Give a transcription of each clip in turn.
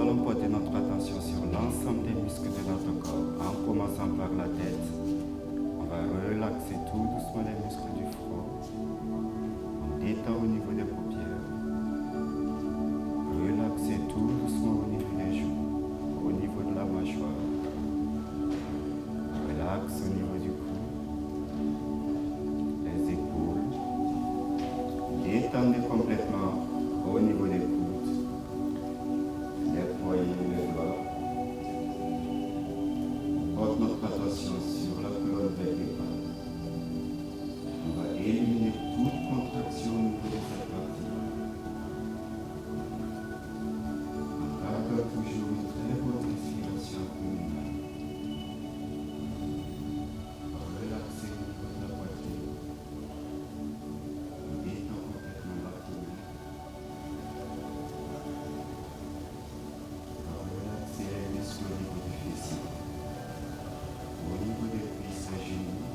allons porter notre attention sur l'ensemble des muscles de notre corps, en commençant par la tête. On va relaxer tout doucement les muscles du front. On détend au niveau des paupières. Relaxez tout doucement au niveau des joues, au niveau de la mâchoire. Relax au niveau du cou, les épaules. Détendez complètement au niveau des coudes, les poignets, les doigts. On porte notre attention sur la colonne vertébrale. On va éliminer toute contraction au niveau de cette partie. On garde toujours une très bonne respiration abdominale. Relaxez au niveau de la poitrine. On détend complètement l'abdomen. Relaxez les muscles au niveau du fessier. Au niveau des cuisses et genoux,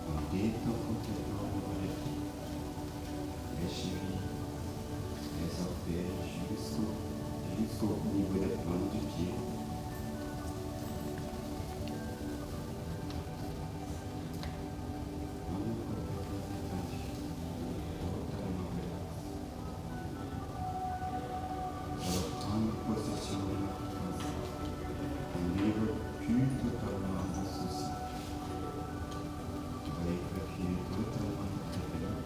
on détend complètement au niveau des pieds, les chevilles, les orteils jusqu'au niveau des plantes du pied. On est complètement détendu, totalement relax. On va prendre possession de notre pensée. On livre plus totalement nos soucis. On va évacuer totalement notre peine.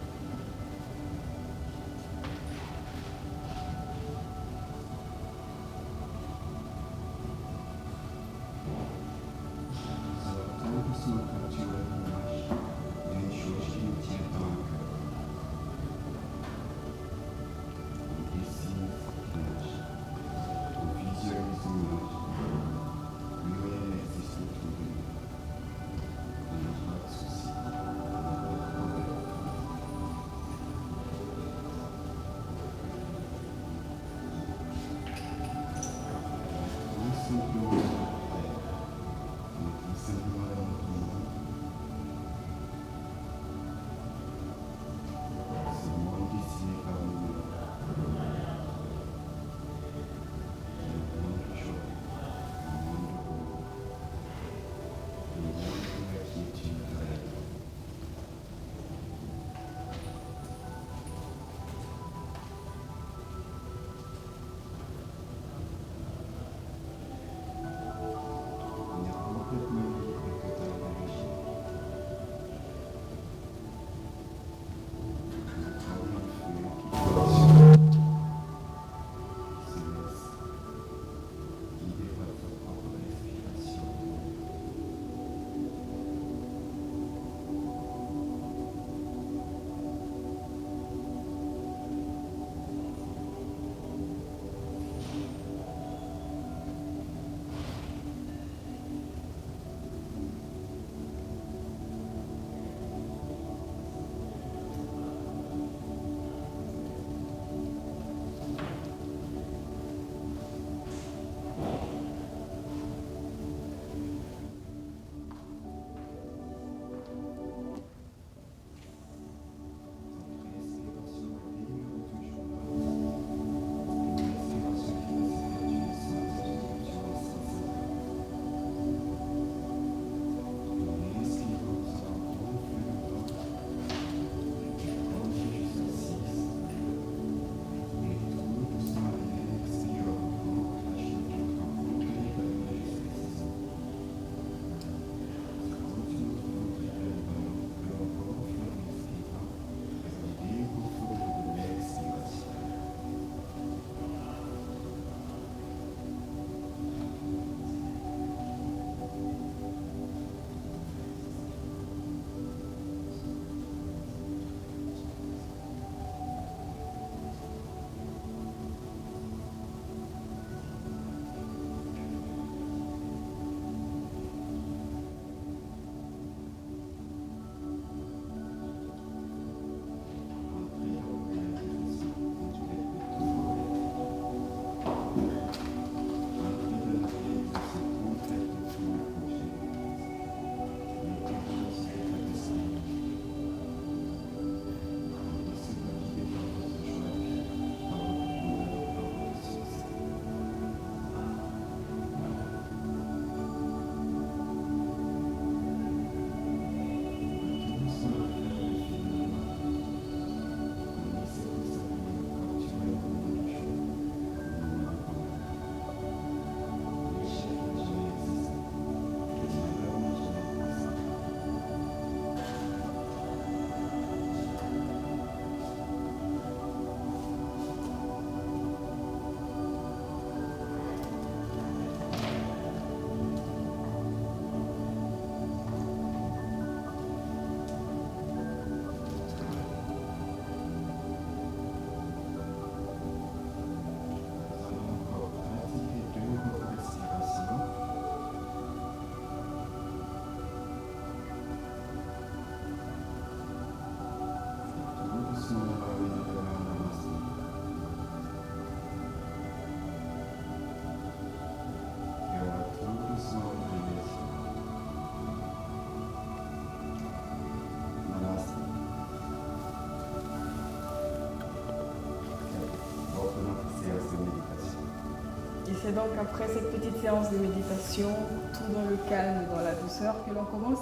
c'est donc après cette petite séance de méditation, tout dans le calme, dans la douceur, que l'on commence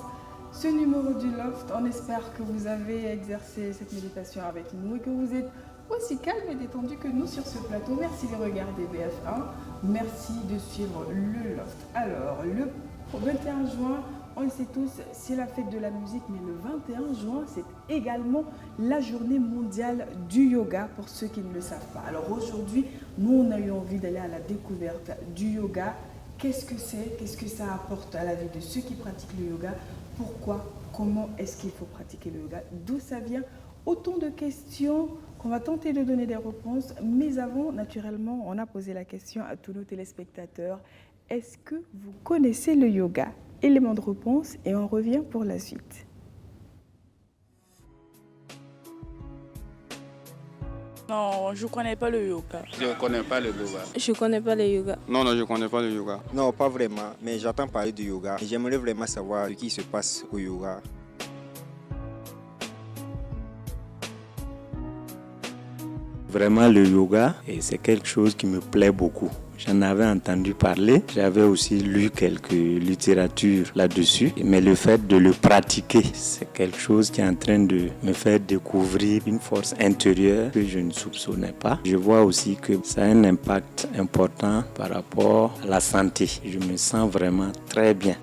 ce numéro du Loft. On espère que vous avez exercé cette méditation avec nous et que vous êtes aussi calme et détendu que nous sur ce plateau. Merci de regarder BF1. Merci de suivre le Loft. Alors, le 21 juin, on le sait tous, c'est la fête de la musique, mais le 21 juin, c'est également la journée mondiale du yoga, pour ceux qui ne le savent pas. Alors aujourd'hui, nous, on a eu envie d'aller à la découverte du yoga. Qu'est-ce que c'est? Qu'est-ce que ça apporte à la vie de ceux qui pratiquent le yoga? Pourquoi? Comment est-ce qu'il faut pratiquer le yoga? D'où ça vient? Autant de questions qu'on va tenter de donner des réponses. Mais avant, naturellement, on a posé la question à tous nos téléspectateurs. Est-ce que vous connaissez le yoga? Élément de réponse et on revient pour la suite. Non, je ne connais pas le yoga. Je ne connais pas le yoga. Je connais pas le yoga. Non, je ne connais pas le yoga. Non, pas vraiment, mais j'entends parler du yoga. J'aimerais vraiment savoir ce qui se passe au yoga. Vraiment, le yoga, c'est quelque chose qui me plaît beaucoup. J'en avais entendu parler, j'avais aussi lu quelques littératures là-dessus, mais le fait de le pratiquer, c'est quelque chose qui est en train de me faire découvrir une force intérieure que je ne soupçonnais pas. Je vois aussi que ça a un impact important par rapport à la santé. Je me sens vraiment très bien.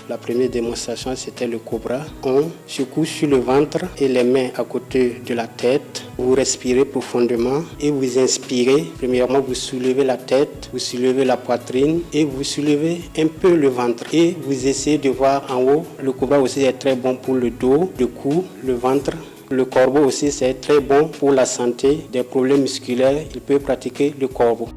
La première démonstration, c'était le cobra. On se couche sur le ventre et les mains à côté de la tête. Vous respirez profondément et vous inspirez. Premièrement, vous soulevez la tête, vous soulevez la poitrine et vous soulevez un peu le ventre. Et vous essayez de voir en haut. Le cobra aussi est très bon pour le dos, le cou, le ventre. Le corbeau aussi, c'est très bon pour la santé. Des problèmes musculaires, il peut pratiquer le corbeau.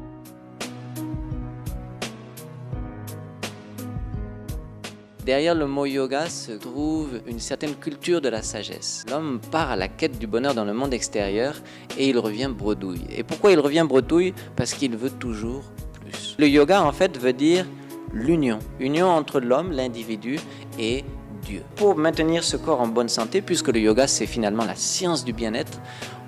Derrière le mot yoga se trouve une certaine culture de la sagesse. L'homme part à la quête du bonheur dans le monde extérieur et il revient bredouille. Et pourquoi il revient bredouille? Parce qu'il veut toujours plus. Le yoga en fait veut dire l'union. Union entre l'homme, l'individu et Dieu. Pour maintenir ce corps en bonne santé, puisque le yoga c'est finalement la science du bien-être,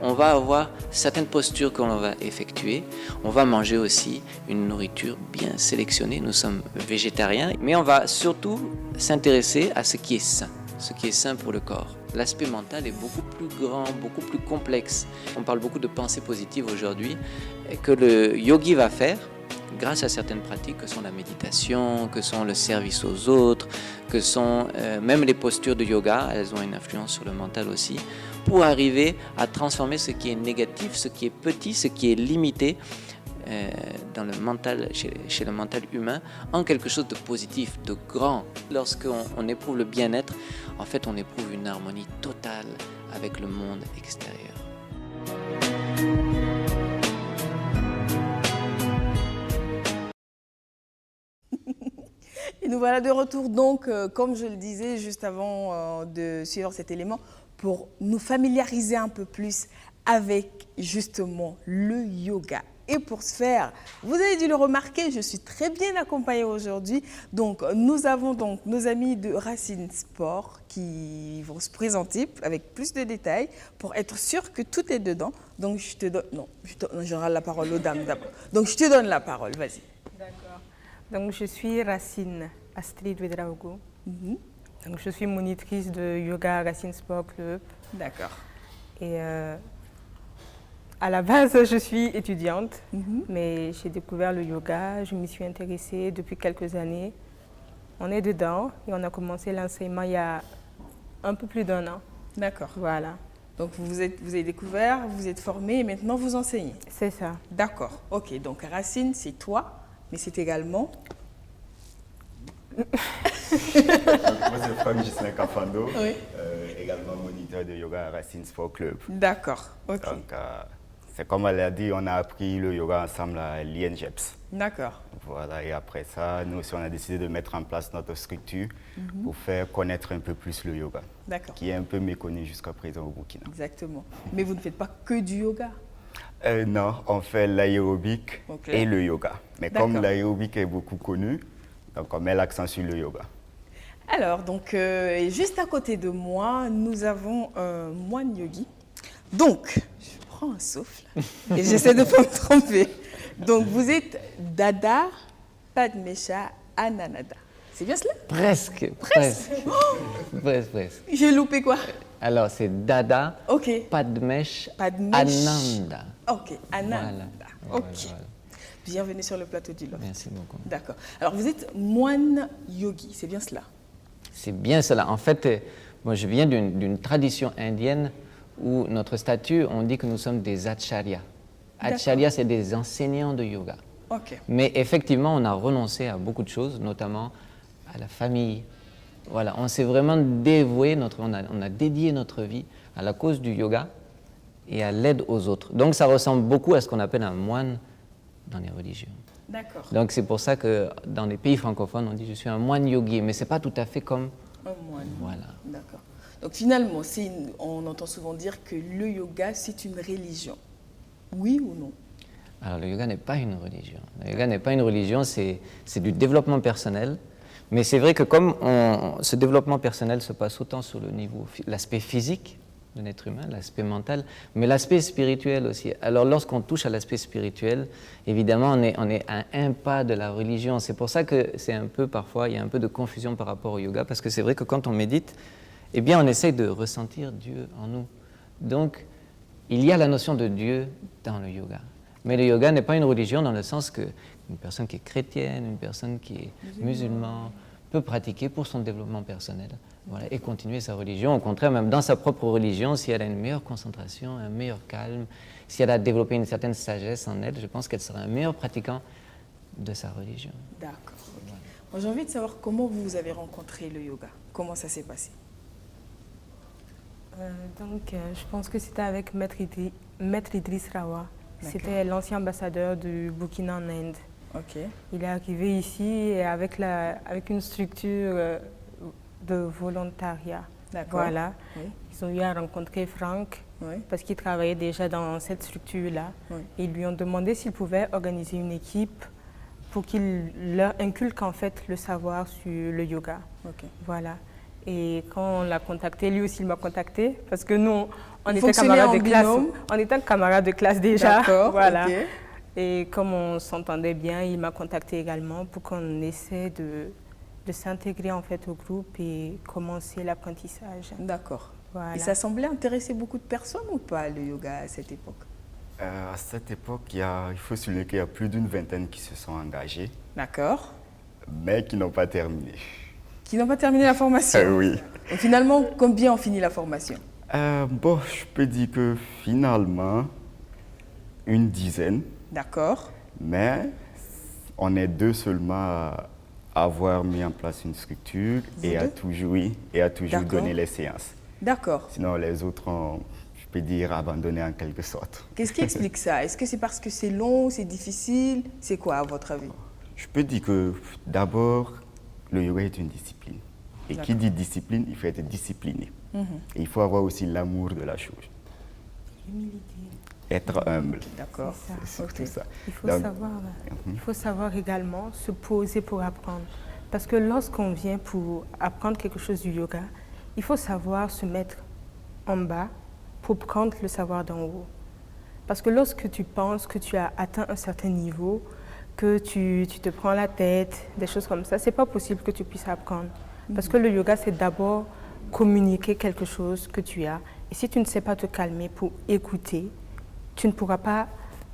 on va avoir certaines postures que l'on va effectuer. On va manger aussi une nourriture bien sélectionnée. Nous sommes végétariens, mais on va surtout s'intéresser à ce qui est sain pour le corps. L'aspect mental est beaucoup plus grand, beaucoup plus complexe. On parle beaucoup de pensée positive aujourd'hui, que le yogi va faire grâce à certaines pratiques que sont la méditation, que sont le service aux autres, que sont même les postures de yoga. Elles ont une influence sur le mental aussi, pour arriver à transformer ce qui est négatif, ce qui est petit, ce qui est limité dans le mental, chez le mental humain, en quelque chose de positif, de grand. Lorsqu'on éprouve le bien-être, en fait, on éprouve une harmonie totale avec le monde extérieur. Et nous voilà de retour donc, comme je le disais juste avant de suivre cet élément, pour nous familiariser un peu plus avec justement le yoga. Et pour ce faire, vous avez dû le remarquer, je suis très bien accompagnée aujourd'hui. Donc nous avons donc nos amis de Racine Sport qui vont se présenter avec plus de détails pour être sûr que tout est dedans. Donc je te donne, non, je rends la parole aux dames d'abord. Donc je te donne la parole, vas-y. D'accord. Donc je suis Racine Astrid Ouedraogo. Donc je suis monitrice de yoga à Racine Sport Club. D'accord. Et à la base, je suis étudiante, mais j'ai découvert le yoga, je m'y suis intéressée depuis quelques années. On est dedans et on a commencé l'enseignement il y a un peu plus d'1 an. D'accord. Voilà. Donc vous avez découvert, vous êtes formé et maintenant vous enseignez. C'est ça. D'accord. Ok, donc Racine, c'est toi, mais c'est également... Donc, moi, c'est Franck Gislain Cafando, Oui. également moniteur de yoga à Racine Sport Club. D'accord, ok. Donc, c'est comme elle a dit, on a appris le yoga ensemble à l'INGEPS. D'accord. Voilà, et après ça, nous aussi, on a décidé de mettre en place notre structure pour faire connaître un peu plus le yoga, qui est un peu méconnu jusqu'à présent au Burkina. Exactement. Mais vous ne faites pas que du yoga? Non, on fait l'aérobic et le yoga. Mais comme l'aérobic est beaucoup connu, donc on met l'accent sur le yoga. Alors, donc, juste à côté de moi, nous avons un moine yogi. Donc, je prends un souffle et j'essaie de ne pas me tromper. Donc, vous êtes Dada Padmesha Anananda. C'est bien cela? Presque. Presque. J'ai loupé quoi? Alors, c'est Dada Ok. Padmesh Padmesh. Ananda. Ok, Ananda. Voilà. Ok. Bienvenue sur le plateau du Loft. Merci beaucoup. D'accord. Alors, vous êtes moine yogi, c'est bien cela? C'est bien cela. En fait, moi, je viens d'une tradition indienne où notre statut, on dit que nous sommes des acharyas. Acharyas, c'est des enseignants de yoga. Ok. Mais effectivement, on a renoncé à beaucoup de choses, notamment à la famille. Voilà, on s'est vraiment dévoué, on a dédié notre vie à la cause du yoga et à l'aide aux autres. Donc ça ressemble beaucoup à ce qu'on appelle un moine dans les religions. D'accord. Donc c'est pour ça que dans les pays francophones, on dit je suis un moine yogi, mais ce n'est pas tout à fait comme... Un moine. Voilà. D'accord. Donc finalement, on entend souvent dire que le yoga, c'est une religion. Oui ou non? Alors le yoga n'est pas une religion. Le yoga n'est pas une religion, c'est du développement personnel. Mais c'est vrai que comme ce développement personnel se passe autant sur le niveau, l'aspect physique de l'être humain, l'aspect mental, mais l'aspect spirituel aussi. Alors lorsqu'on touche à l'aspect spirituel, évidemment on est à un pas de la religion. C'est pour ça que c'est un peu, parfois, il y a un peu de confusion par rapport au yoga, parce que c'est vrai que quand on médite, eh bien on essaye de ressentir Dieu en nous. Donc il y a la notion de Dieu dans le yoga. Mais le yoga n'est pas une religion dans le sens qu'une personne qui est chrétienne, une personne qui est musulmane, peut pratiquer pour son développement personnel, voilà, et continuer sa religion. Au contraire, même dans sa propre religion, si elle a une meilleure concentration, un meilleur calme, si elle a développé une certaine sagesse en elle, je pense qu'elle sera un meilleur pratiquant de sa religion. D'accord. Okay. Moi, j'ai envie de savoir comment vous avez rencontré le yoga. Comment ça s'est passé? Je pense que c'était avec Maître Idriss Rawa. C'était l'ancien ambassadeur du Burkina en Inde. Okay. Il est arrivé ici et avec une structure de volontariat. Voilà. Oui. Ils ont eu à rencontrer Franck parce qu'il travaillait déjà dans cette structure-là. Oui. Et ils lui ont demandé s'il pouvait organiser une équipe pour qu'il leur inculque en fait le savoir sur le yoga. Okay. Voilà. Et quand on l'a contacté, lui aussi il m'a contacté parce que nous, on était camarades de classe. On était camarades de classe déjà. D'accord. Voilà. Okay. Et comme on s'entendait bien, il m'a contacté également pour qu'on essaie de s'intégrer en fait au groupe et commencer l'apprentissage. D'accord. Voilà. Et ça semblait intéresser beaucoup de personnes ou pas, le yoga, à cette époque? À cette époque, il faut souligner qu'il y a plus d'une vingtaine qui se sont engagés. D'accord. Mais qui n'ont pas terminé. Qui n'ont pas terminé la formation? Oui. Et finalement, combien ont fini la formation? Je peux dire que finalement, une dizaine. D'accord. Mais on est deux seulement à avoir mis en place une structure et à toujours donner les séances. D'accord. Sinon, les autres ont, je peux dire, abandonné en quelque sorte. Qu'est-ce qui explique ça? Est-ce que c'est parce que c'est long, c'est difficile? C'est quoi, à votre avis? Je peux dire que d'abord, le yoga est une discipline. Et qui dit discipline, il faut être discipliné. Et il faut avoir aussi l'amour de la chose. L'humilité. Être humble. D'accord. C'est ça. Il faut savoir également se poser pour apprendre. Parce que lorsqu'on vient pour apprendre quelque chose du yoga, il faut savoir se mettre en bas pour prendre le savoir d'en haut. Parce que lorsque tu penses que tu as atteint un certain niveau, que tu te prends la tête, des choses comme ça, c'est pas possible que tu puisses apprendre. Parce que le yoga, c'est d'abord communiquer quelque chose que tu as. Et si tu ne sais pas te calmer pour écouter, tu ne pourras pas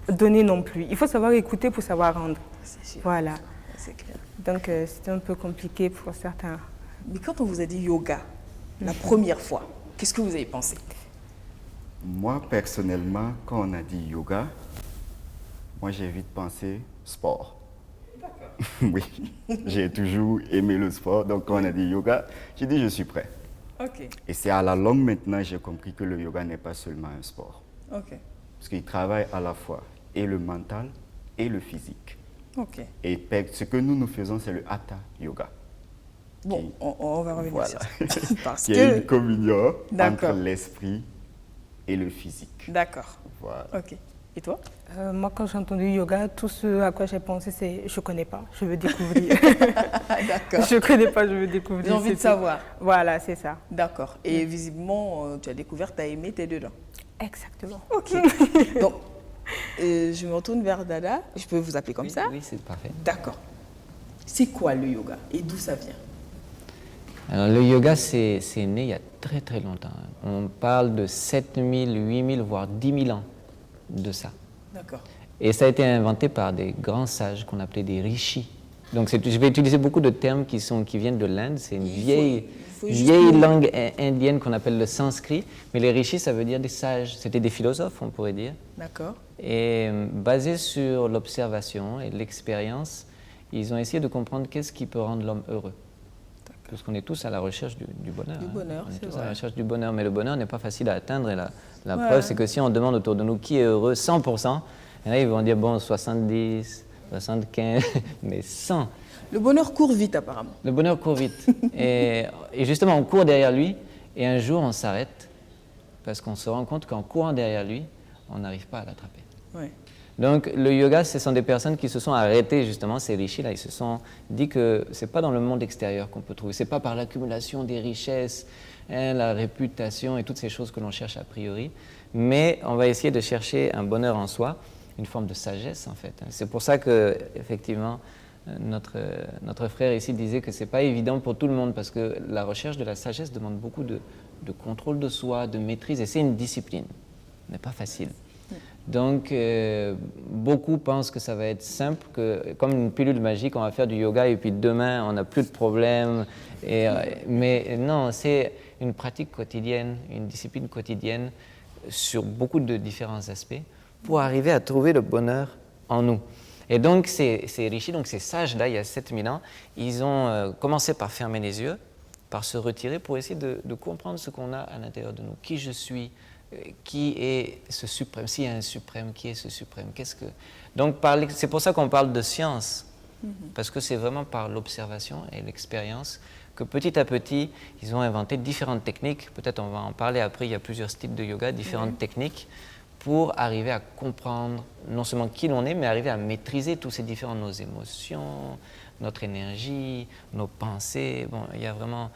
donner non plus. Il faut savoir écouter pour savoir rendre. C'est sûr. Voilà. C'est clair. Donc, c'était un peu compliqué pour certains. Mais quand on vous a dit yoga, la première fois, qu'est-ce que vous avez pensé? Moi, personnellement, quand on a dit yoga, moi, j'ai vite pensé sport. Oui, j'ai toujours aimé le sport. Donc, quand on a dit yoga, j'ai dit je suis prêt. Ok. Et c'est à la longue maintenant, j'ai compris que le yoga n'est pas seulement un sport. Ok. Parce qu'il travaille à la fois et le mental et le physique. Ok. Et ce que nous faisons, c'est le Hatha Yoga. Bon, on va revenir sur ça. Parce qui est une communion entre D'accord. l'esprit et le physique. D'accord. Voilà. Ok. Et toi? Moi, quand j'ai entendu yoga, tout ce à quoi j'ai pensé, c'est je connais pas, je veux découvrir. D'accord. Je connais pas, je veux découvrir. J'ai envie de c'est tout. savoir. Voilà, c'est ça. D'accord. Et visiblement, tu as découvert, tu as aimé, tu es dedans. Exactement. Ok. Donc, je me retourne vers Dada. Je peux vous appeler comme ça? Oui, c'est parfait. D'accord. C'est quoi le yoga et d'où ça vient? Alors, le yoga, c'est né il y a très très longtemps. On parle de 7000, 8000, voire 10 000 ans de ça. D'accord. Et ça a été inventé par des grands sages qu'on appelait des rishis. Donc je vais utiliser beaucoup de termes qui viennent de l'Inde. C'est une vieille langue indienne qu'on appelle le sanskrit. Mais les rishis, ça veut dire des sages. C'était des philosophes, on pourrait dire. D'accord. Et basé sur l'observation et l'expérience, ils ont essayé de comprendre qu'est-ce qui peut rendre l'homme heureux. Parce qu'on est tous à la recherche du bonheur. Du bonheur, On est c'est tous vrai. à la recherche du bonheur, mais le bonheur n'est pas facile à atteindre. Et la preuve, c'est que si on demande autour de nous qui est heureux, 100%, et là, ils vont dire, bon, 70, 75, mais 100. Le bonheur court vite apparemment. Le bonheur court vite. et justement, on court derrière lui, et un jour, on s'arrête, parce qu'on se rend compte qu'en courant derrière lui, on n'arrive pas à l'attraper. Ouais. Donc, le yoga, ce sont des personnes qui se sont arrêtées, justement, ces rishis-là, ils se sont dit que ce n'est pas dans le monde extérieur qu'on peut trouver, ce n'est pas par l'accumulation des richesses, la réputation et toutes ces choses que l'on cherche a priori, mais on va essayer de chercher un bonheur en soi, une forme de sagesse, en fait. C'est pour ça que, effectivement, notre frère ici disait que ce n'est pas évident pour tout le monde, parce que la recherche de la sagesse demande beaucoup de contrôle de soi, de maîtrise, et c'est une discipline, ce n'est pas facile. Donc, beaucoup pensent que ça va être simple, que comme une pilule magique, on va faire du yoga et puis demain, on n'a plus de problème. Mais non, c'est une pratique quotidienne, une discipline quotidienne sur beaucoup de différents aspects pour arriver à trouver le bonheur en nous. Et donc, ces rishis, donc ces sages-là, il y a 7000 ans, ils ont commencé par fermer les yeux, par se retirer pour essayer de comprendre ce qu'on a à l'intérieur de nous, qui je suis, qui est ce suprême, s'il y a un suprême, qui est ce suprême, qu'est-ce que... Donc c'est pour ça qu'on parle de science, parce que c'est vraiment par l'observation et l'expérience que petit à petit, ils ont inventé différentes techniques, peut-être on va en parler après, il y a plusieurs styles de yoga, différentes techniques, pour arriver à comprendre non seulement qui l'on est, mais arriver à maîtriser tous ces différents, nos émotions, notre énergie, nos pensées, bon, il y a vraiment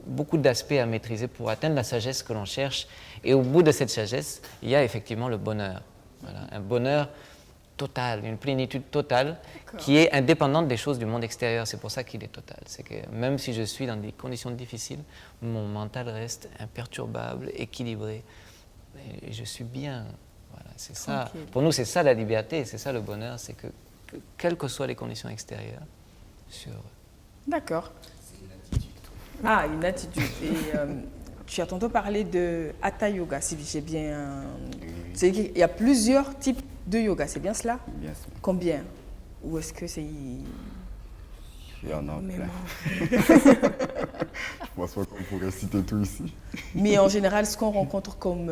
beaucoup d'aspects à maîtriser pour atteindre la sagesse que l'on cherche. Et au bout de cette sagesse, il y a effectivement le bonheur. Voilà, un bonheur total, une plénitude totale qui est indépendante des choses du monde extérieur. C'est pour ça qu'il est total. C'est que même si je suis dans des conditions difficiles, mon mental reste imperturbable, équilibré. Et je suis bien. Voilà, c'est ça. Pour nous, c'est ça la liberté, c'est ça le bonheur. C'est que quelles que soient les conditions extérieures, sur... D'accord. Ah, une attitude. Et tu as tantôt parlé de Hatha Yoga, si j'ai bien... C'est qu'il y a plusieurs types de yoga, c'est bien cela? Bien sûr. Combien? Ou est-ce que c'est... Il y en a plein. Je pense pas qu'on pourrait citer tout ici. Mais en général, ce qu'on rencontre comme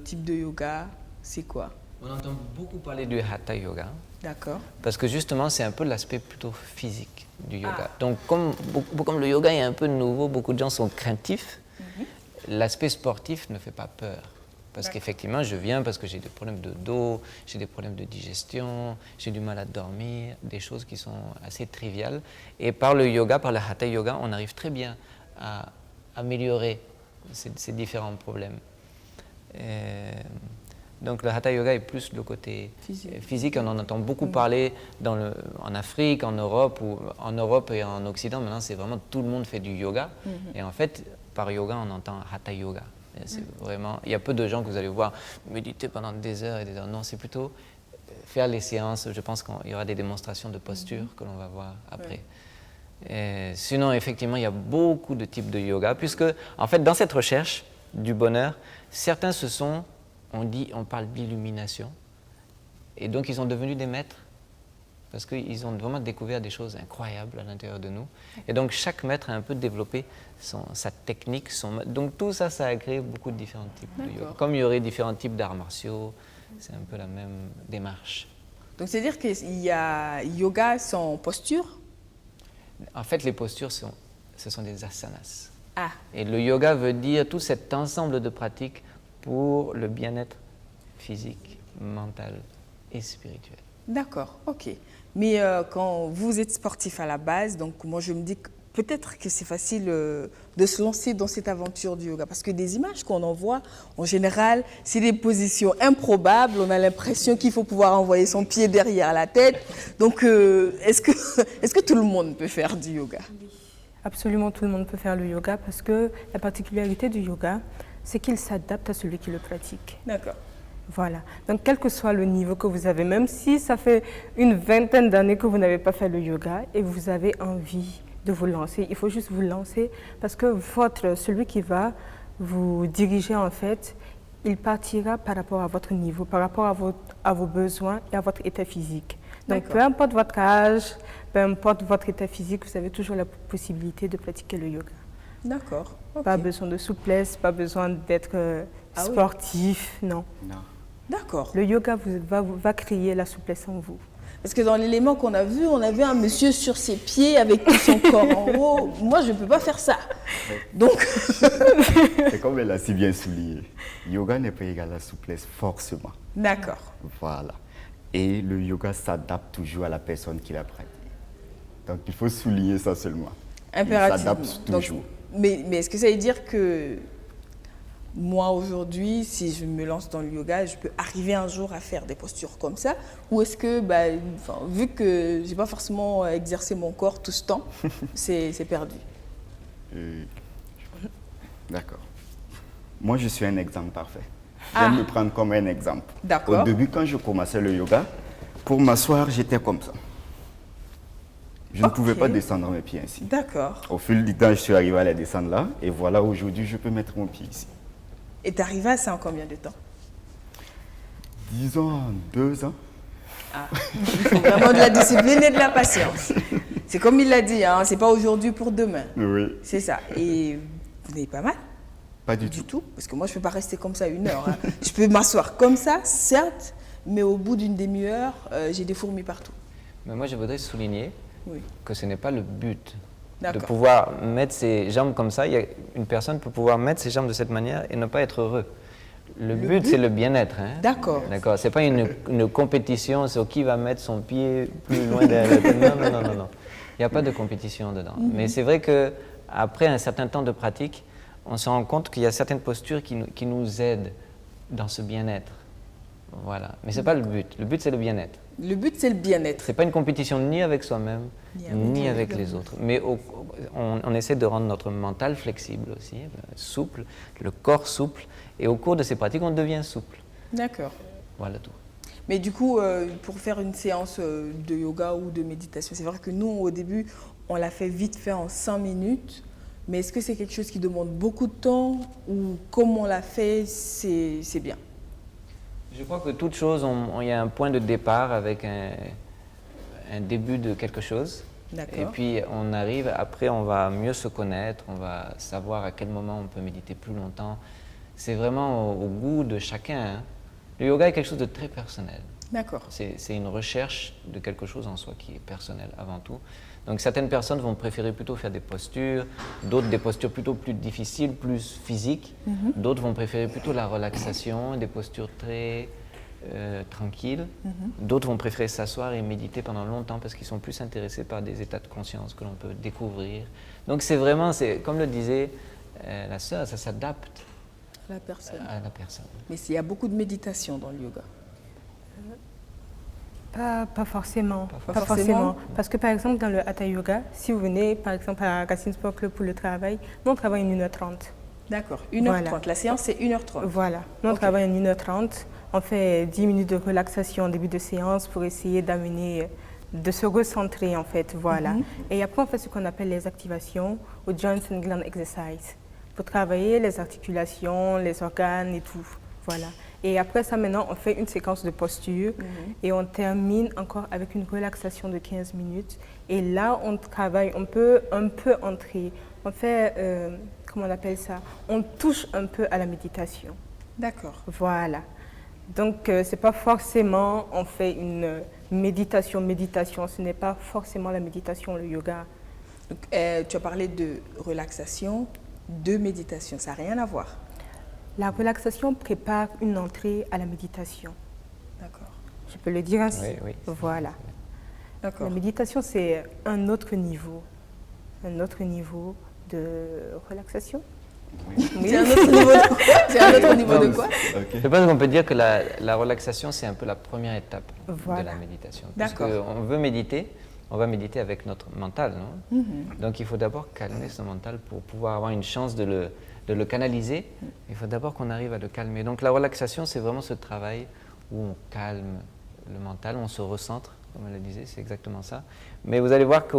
type de yoga, c'est quoi? On entend beaucoup parler du Hatha Yoga. D'accord. Parce que justement, c'est un peu l'aspect plutôt physique du yoga. Donc, comme le yoga est un peu nouveau, beaucoup de gens sont craintifs, l'aspect sportif ne fait pas peur. Parce qu'effectivement, je viens parce que j'ai des problèmes de dos, j'ai des problèmes de digestion, j'ai du mal à dormir, des choses qui sont assez triviales. Et par le yoga, par le Hatha Yoga, on arrive très bien à améliorer ces différents problèmes. Donc le Hatha Yoga est plus le côté physique. On en entend beaucoup parler en Afrique, en Europe et en Occident. Maintenant, c'est vraiment tout le monde fait du yoga. Et en fait, par yoga, on entend Hatha Yoga. C'est vraiment, il y a peu de gens que vous allez voir méditer pendant des heures et des heures. Non, c'est plutôt faire les séances. Je pense qu'il y aura des démonstrations de posture que l'on va voir après. Sinon, effectivement, il y a beaucoup de types de yoga, puisque, en fait, dans cette recherche du bonheur, certains on parle d'illumination, et donc ils sont devenus des maîtres, parce qu'ils ont vraiment découvert des choses incroyables à l'intérieur de nous. Et donc chaque maître a un peu développé sa technique, donc tout ça, ça a créé beaucoup de différents types de yoga. Comme il y aurait différents types d'arts martiaux, c'est un peu la même démarche. Donc c'est-à-dire qu'il y a yoga sans posture? En fait, les postures, ce sont des asanas. Ah. Et le yoga veut dire tout cet ensemble de pratiques pour le bien-être physique mentale et spirituelle. D'accord, ok. Mais quand vous êtes sportif à la base, donc moi je me dis que peut-être que c'est facile de se lancer dans cette aventure du yoga. Parce que des images qu'on en voit, en général, c'est des positions improbables. On a l'impression qu'il faut pouvoir envoyer son pied derrière la tête. Donc est-ce que tout le monde peut faire du yoga? Absolument tout le monde peut faire le yoga parce que la particularité du yoga, c'est qu'il s'adapte à celui qui le pratique. D'accord. Voilà. Donc, quel que soit le niveau que vous avez, même si ça fait une vingtaine d'années que vous n'avez pas fait le yoga et vous avez envie de vous lancer, il faut juste vous lancer parce que celui qui va vous diriger, en fait, il partira par rapport à votre niveau, par rapport à vos besoins et à votre état physique. Donc, peu importe votre âge, peu importe votre état physique, vous avez toujours la possibilité de pratiquer le yoga. D'accord. Okay. Pas besoin de souplesse, pas besoin d'être sportif, non. D'accord. Le yoga va créer la souplesse en vous. Parce que dans l'élément qu'on a vu, on avait un monsieur sur ses pieds avec tout son corps en haut. Moi, je ne peux pas faire ça. Donc... C'est comme elle a si bien souligné. Yoga n'est pas égal à la souplesse, forcément. D'accord. Voilà. Et le yoga s'adapte toujours à la personne qui la pratique. Donc, il faut souligner ça seulement. Impérativement. Il s'adapte toujours. Donc, mais est-ce que ça veut dire que moi, aujourd'hui, si je me lance dans le yoga, je peux arriver un jour à faire des postures comme ça? Ou est-ce que, vu que je n'ai pas forcément exercé mon corps tout ce temps, c'est perdu? D'accord. Moi, je suis un exemple parfait. J'aime me prendre comme un exemple. D'accord. Au début, quand je commençais le yoga, pour m'asseoir, j'étais comme ça. Je ne pouvais pas descendre mes pieds ainsi. D'accord. Au fil du temps, je suis arrivé à les descendre là. Et voilà, aujourd'hui, je peux mettre mon pied ici. Et tu arrives à ça en combien de temps? Disons en 2 ans. Ah, il faut vraiment de la discipline et de la patience. C'est comme il l'a dit, hein, c'est pas aujourd'hui pour demain. Oui. C'est ça. Et vous n'avez pas mal? Pas du tout. Parce que moi, je ne peux pas rester comme ça 1 heure. Hein. Je peux m'asseoir comme ça, certes, mais au bout d'une demi-heure, j'ai des fourmis partout. Mais moi, je voudrais souligner que ce n'est pas le but de pouvoir mettre ses jambes comme ça. Une personne peut pouvoir mettre ses jambes de cette manière et ne pas être heureux. Le but, c'est le bien-être. Hein? D'accord. D'accord. Ce n'est pas une compétition sur qui va mettre son pied plus loin derrière la tête. Non. Il n'y a pas de compétition dedans. Mais c'est vrai qu'après un certain temps de pratique, on se rend compte qu'il y a certaines postures qui nous aident dans ce bien-être. Voilà. Mais ce n'est pas le but. Le but, c'est le bien-être. Le but, c'est le bien-être. Ce n'est pas une compétition ni avec soi-même, ni avec les autres. Mais on essaie de rendre notre mental flexible aussi, souple, le corps souple. Et au cours de ces pratiques, on devient souple. D'accord. Voilà tout. Mais du coup, pour faire une séance de yoga ou de méditation, c'est vrai que nous, au début, on l'a fait vite fait en 5 minutes. Mais est-ce que c'est quelque chose qui demande beaucoup de temps ou comme on l'a fait, c'est bien? Je crois que toute chose, il y a un point de départ avec un début de quelque chose. D'accord. Et puis on arrive, après on va mieux se connaître, on va savoir à quel moment on peut méditer plus longtemps. C'est vraiment au goût de chacun. Hein. Le yoga est quelque chose de très personnel. D'accord. C'est une recherche de quelque chose en soi qui est personnel avant tout. Donc certaines personnes vont préférer plutôt faire des postures, d'autres des postures plutôt plus difficiles, plus physiques. D'autres vont préférer plutôt la relaxation, des postures très tranquilles. D'autres vont préférer s'asseoir et méditer pendant longtemps parce qu'ils sont plus intéressés par des états de conscience que l'on peut découvrir. Donc c'est vraiment, comme le disait la sœur, ça s'adapte à la personne. Mais il y a beaucoup de méditation dans le yoga. Pas forcément. Pas forcément. Parce que par exemple, dans le Hatha Yoga, si vous venez par exemple à Racine Sport Club pour le travail, nous on travaille en 1h30. D'accord, 1h30. Voilà. La séance c'est 1h30. Voilà, nous on travaille en 1h30. On fait 10 minutes de relaxation en début de séance pour essayer de se recentrer en fait. Voilà. Et après on fait ce qu'on appelle les activations ou Joints and Gland Exercise pour travailler les articulations, les organes et tout. Voilà. Et après ça, maintenant, on fait une séquence de postures et on termine encore avec une relaxation de 15 minutes. Et là, on travaille, on peut un peu entrer. On fait, comment on appelle ça? On touche un peu à la méditation. D'accord. Voilà. Donc, c'est pas forcément, on fait une méditation. Ce n'est pas forcément la méditation, le yoga. Donc, tu as parlé de relaxation, de méditation. Ça n'a rien à voir. La relaxation prépare une entrée à la méditation. D'accord. Je peux le dire ainsi. Oui, oui. Voilà. D'accord. La méditation, c'est un autre niveau de relaxation. C'est un autre niveau de quoi? C'est un autre niveau de quoi? Je pense qu'on peut dire que la relaxation, c'est un peu la première étape Voilà. de la méditation. Parce D'accord. qu'on veut méditer, on va méditer avec notre mental, non? Donc il faut d'abord calmer ce mental pour pouvoir avoir une chance de le canaliser. Il faut d'abord qu'on arrive à le calmer. Donc la relaxation, c'est vraiment ce travail où on calme le mental, on se recentre, comme elle le disait, c'est exactement ça. Mais vous allez voir que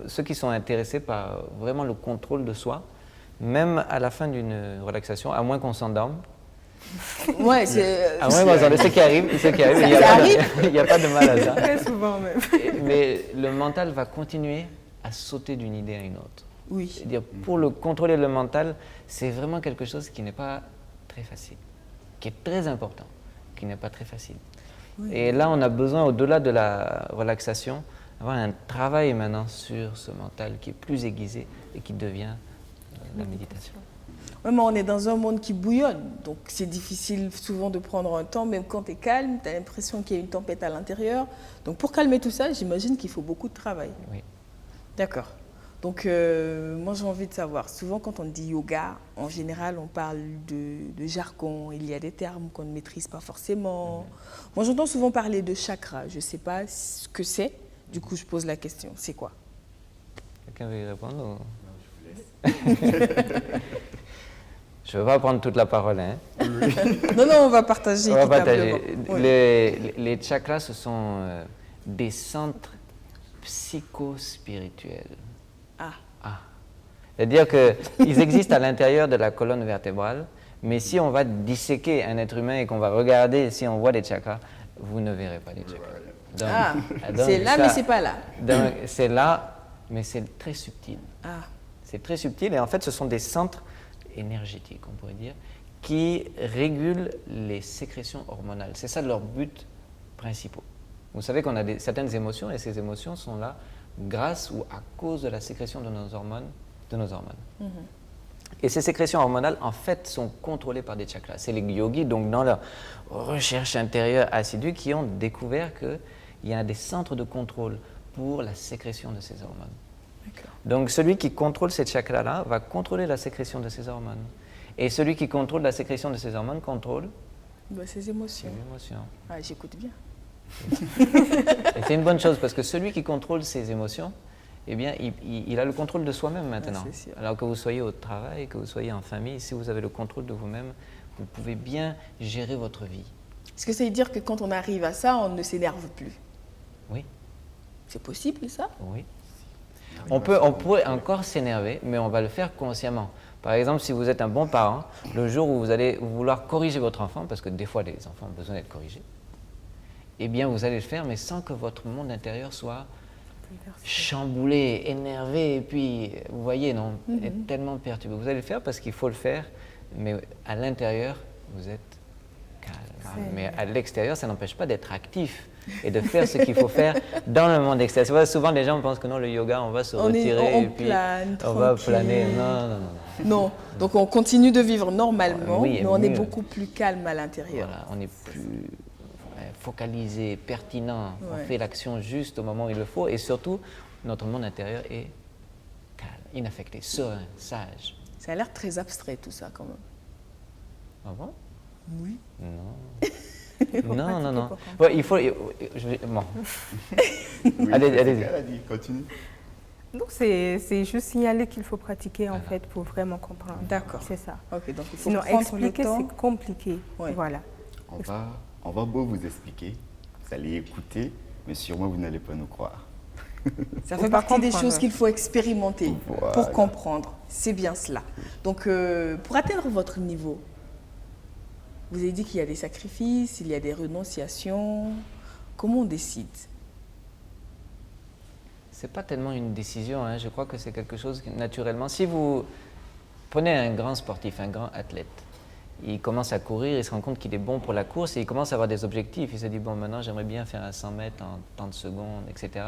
ceux qui sont intéressés par vraiment le contrôle de soi, même à la fin d'une relaxation, à moins qu'on s'endorme, Ouais, c'est. à moins qu'on s'endorme, ce qui arrive, il n'y a pas de mal à ça. Très souvent même. Mais le mental va continuer à sauter d'une idée à une autre. Oui. C'est-à-dire, pour le contrôler le mental, c'est vraiment quelque chose qui n'est pas très facile, qui est très important, qui n'est pas très facile. Et là, on a besoin, au-delà de la relaxation, d'avoir un travail maintenant sur ce mental qui est plus aiguisé et qui devient la méditation. Ouais, mais on est dans un monde qui bouillonne, donc c'est difficile souvent de prendre un temps, même quand tu es calme, tu as l'impression qu'il y a une tempête à l'intérieur. Donc pour calmer tout ça, j'imagine qu'il faut beaucoup de travail. Oui. D'accord. Donc moi j'ai envie de savoir, souvent quand on dit yoga, en général on parle de jargon, il y a des termes qu'on ne maîtrise pas forcément. Moi j'entends souvent parler de chakra, je ne sais pas ce que c'est, du coup je pose la question, c'est quoi? Quelqu'un veut y répondre ou... Je ne veux pas prendre toute la parole. Hein. Non, on va partager. On va partager. Oui. Les chakras, ce sont des centres psychospirituels. Ah. C'est-à-dire qu'ils existent à l'intérieur de la colonne vertébrale, mais si on va disséquer un être humain et qu'on va regarder si on voit des chakras, vous ne verrez pas les chakras. Donc, c'est là, mais c'est pas là. Donc, c'est là, mais c'est très subtil. Ah. C'est très subtil et en fait, ce sont des centres énergétiques, on pourrait dire, qui régulent les sécrétions hormonales. C'est ça leur but principal. Vous savez qu'on a certaines émotions et ces émotions sont là grâce ou à cause de la sécrétion de nos hormones. Et ces sécrétions hormonales, en fait, sont contrôlées par des chakras. C'est les yogis, donc dans leur recherche intérieure assidue, qui ont découvert qu'il y a des centres de contrôle pour la sécrétion de ces hormones. Donc celui qui contrôle ces chakras-là va contrôler la sécrétion de ces hormones. Et celui qui contrôle la sécrétion de ces hormones contrôle ses émotions. ses émotions. Ah, j'écoute bien. Et c'est une bonne chose parce que celui qui contrôle ses émotions, eh bien, il a le contrôle de soi-même maintenant. Alors que vous soyez au travail, que vous soyez en famille, si vous avez le contrôle de vous-même, vous pouvez bien gérer votre vie. Est-ce que ça veut dire que quand on arrive à ça, on ne s'énerve plus? Oui. C'est possible ça? Oui. On pourrait encore s'énerver, mais on va le faire consciemment. Par exemple, si vous êtes un bon parent, le jour où vous allez vouloir corriger votre enfant, parce que des fois les enfants ont besoin d'être corrigés, eh bien vous allez le faire, mais sans que votre monde intérieur soit chamboulé, énervé, et puis, vous voyez, non, est tellement perturbé. Vous allez le faire parce qu'il faut le faire, mais à l'intérieur, vous êtes calme. Mais à l'extérieur, ça n'empêche pas d'être actif et de faire ce qu'il faut faire dans le monde extérieur. C'est vrai, souvent, les gens pensent que non, le yoga, on va se retirer et puis plane, on va planer. Non, donc on continue de vivre normalement, Oui, mais on est beaucoup plus calme à l'intérieur. Voilà, on est plus focalisé, pertinent, on fait l'action juste au moment où il le faut et surtout, notre monde intérieur est calme, inaffecté, serein, sage. Ça a l'air très abstrait tout ça quand même. Ah bon? Oui. Non. non. Ouais, il faut... Bon. Oui, allez-y. Continue. Donc c'est juste signaler qu'il faut pratiquer en fait pour vraiment comprendre. D'accord. C'est ça. Ok, donc il faut Sinon prendre expliquer le temps. c'est compliqué. Ouais. Voilà. On va beau vous expliquer, vous allez écouter, mais sûrement vous n'allez pas nous croire. Ça Faut fait pas partie des comprendre. choses qu'il faut expérimenter Voilà. pour comprendre. C'est bien cela. Donc pour atteindre votre niveau, vous avez dit qu'il y a des sacrifices, il y a des renonciations. Comment on décide? C'est pas tellement une décision, hein. Je crois que c'est quelque chose que, naturellement. Si vous prenez un grand sportif, un grand athlète, il commence à courir, il se rend compte qu'il est bon pour la course et il commence à avoir des objectifs. Il se dit, bon, maintenant j'aimerais bien faire un 100 mètres en tant de secondes, etc.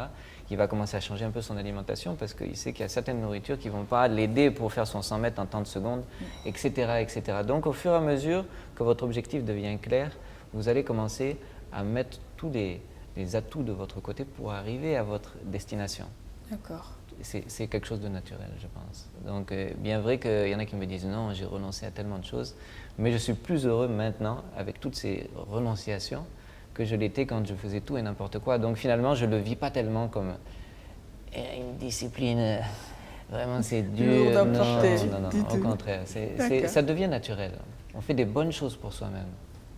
Il va commencer à changer un peu son alimentation parce qu'il sait qu'il y a certaines nourritures qui ne vont pas l'aider pour faire son 100 mètres en tant de secondes, etc., etc. Donc au fur et à mesure que votre objectif devient clair, vous allez commencer à mettre tous les atouts de votre côté pour arriver à votre destination. D'accord. C'est quelque chose de naturel, je pense. Donc, bien vrai qu'il y en a qui me disent non, j'ai renoncé à tellement de choses, mais je suis plus heureux maintenant avec toutes ces renonciations que je l'étais quand je faisais tout et n'importe quoi. Donc, finalement, je ne le vis pas tellement comme une discipline. Vraiment, c'est dur. Lourd à porter. Non, Du au tout. contraire. Ça devient naturel. On fait des bonnes choses pour soi-même,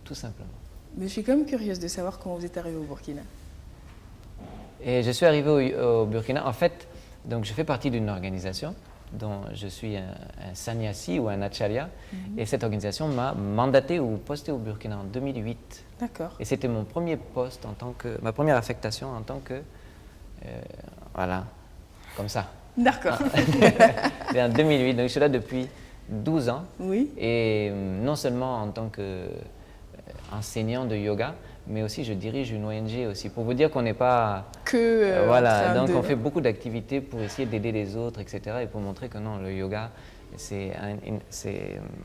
tout simplement. Mais je suis quand même curieuse de savoir comment vous êtes arrivé au Burkina. Et je suis arrivé au Burkina. En fait, donc, je fais partie d'une organisation dont je suis un sannyasi ou un acharya. Et cette organisation m'a mandaté ou posté au Burkina en 2008. D'accord. Et c'était mon premier poste ma première affectation en tant que, voilà, comme ça. D'accord. C'était en 2008, donc je suis là depuis 12 ans. Oui. Et non seulement en tant qu'enseignant de yoga, mais aussi je dirige une ONG aussi, pour vous dire qu'on n'est pas... Que voilà, donc on fait beaucoup d'activités pour essayer d'aider les autres, etc. Et pour montrer que non, le yoga,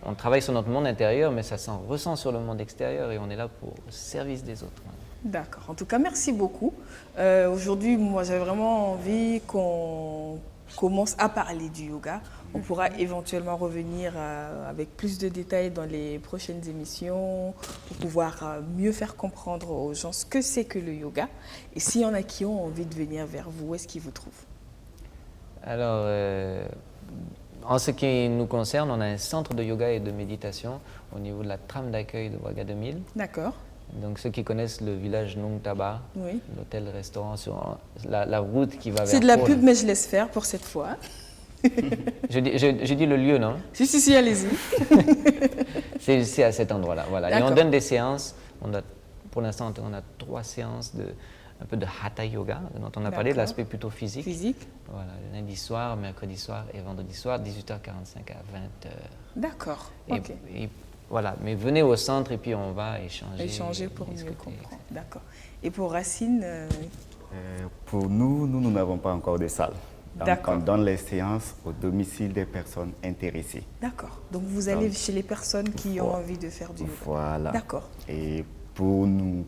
on travaille sur notre monde intérieur, mais ça s'en ressent sur le monde extérieur et on est là pour le service des autres. D'accord. En tout cas, merci beaucoup. Aujourd'hui, moi, j'avais vraiment envie qu'on commence à parler du yoga. On pourra éventuellement revenir avec plus de détails dans les prochaines émissions pour pouvoir mieux faire comprendre aux gens ce que c'est que le yoga. Et s'il y en a qui ont envie de venir vers vous, où est-ce qu'ils vous trouvent? Alors, en ce qui nous concerne, on a un centre de yoga et de méditation au niveau de la trame d'accueil de Ouaga 2000. D'accord. Donc ceux qui connaissent le village Nung Taba, Oui. l'hôtel-restaurant sur la route qui va vers C'est de la Pôle. pub, mais je laisse faire pour cette fois. Je dis le lieu, non? Si, allez-y. C'est à cet endroit-là, voilà. Et on donne des séances. Pour l'instant, on a 3 séances un peu de Hatha Yoga, dont on a parlé, de l'aspect plutôt physique. Voilà, le lundi soir, mercredi soir et vendredi soir, 18h45 à 20h. D'accord, ok. Et voilà, mais venez au centre et puis on va échanger. Échanger pour mieux comprendre, d'accord. Et pour Racine Pour nous n'avons pas encore de salle. Donc, D'accord. on donne les séances au domicile des personnes intéressées. D'accord. Donc vous allez chez les personnes qui ont envie de faire du yoga. Voilà. D'accord. Et pour nous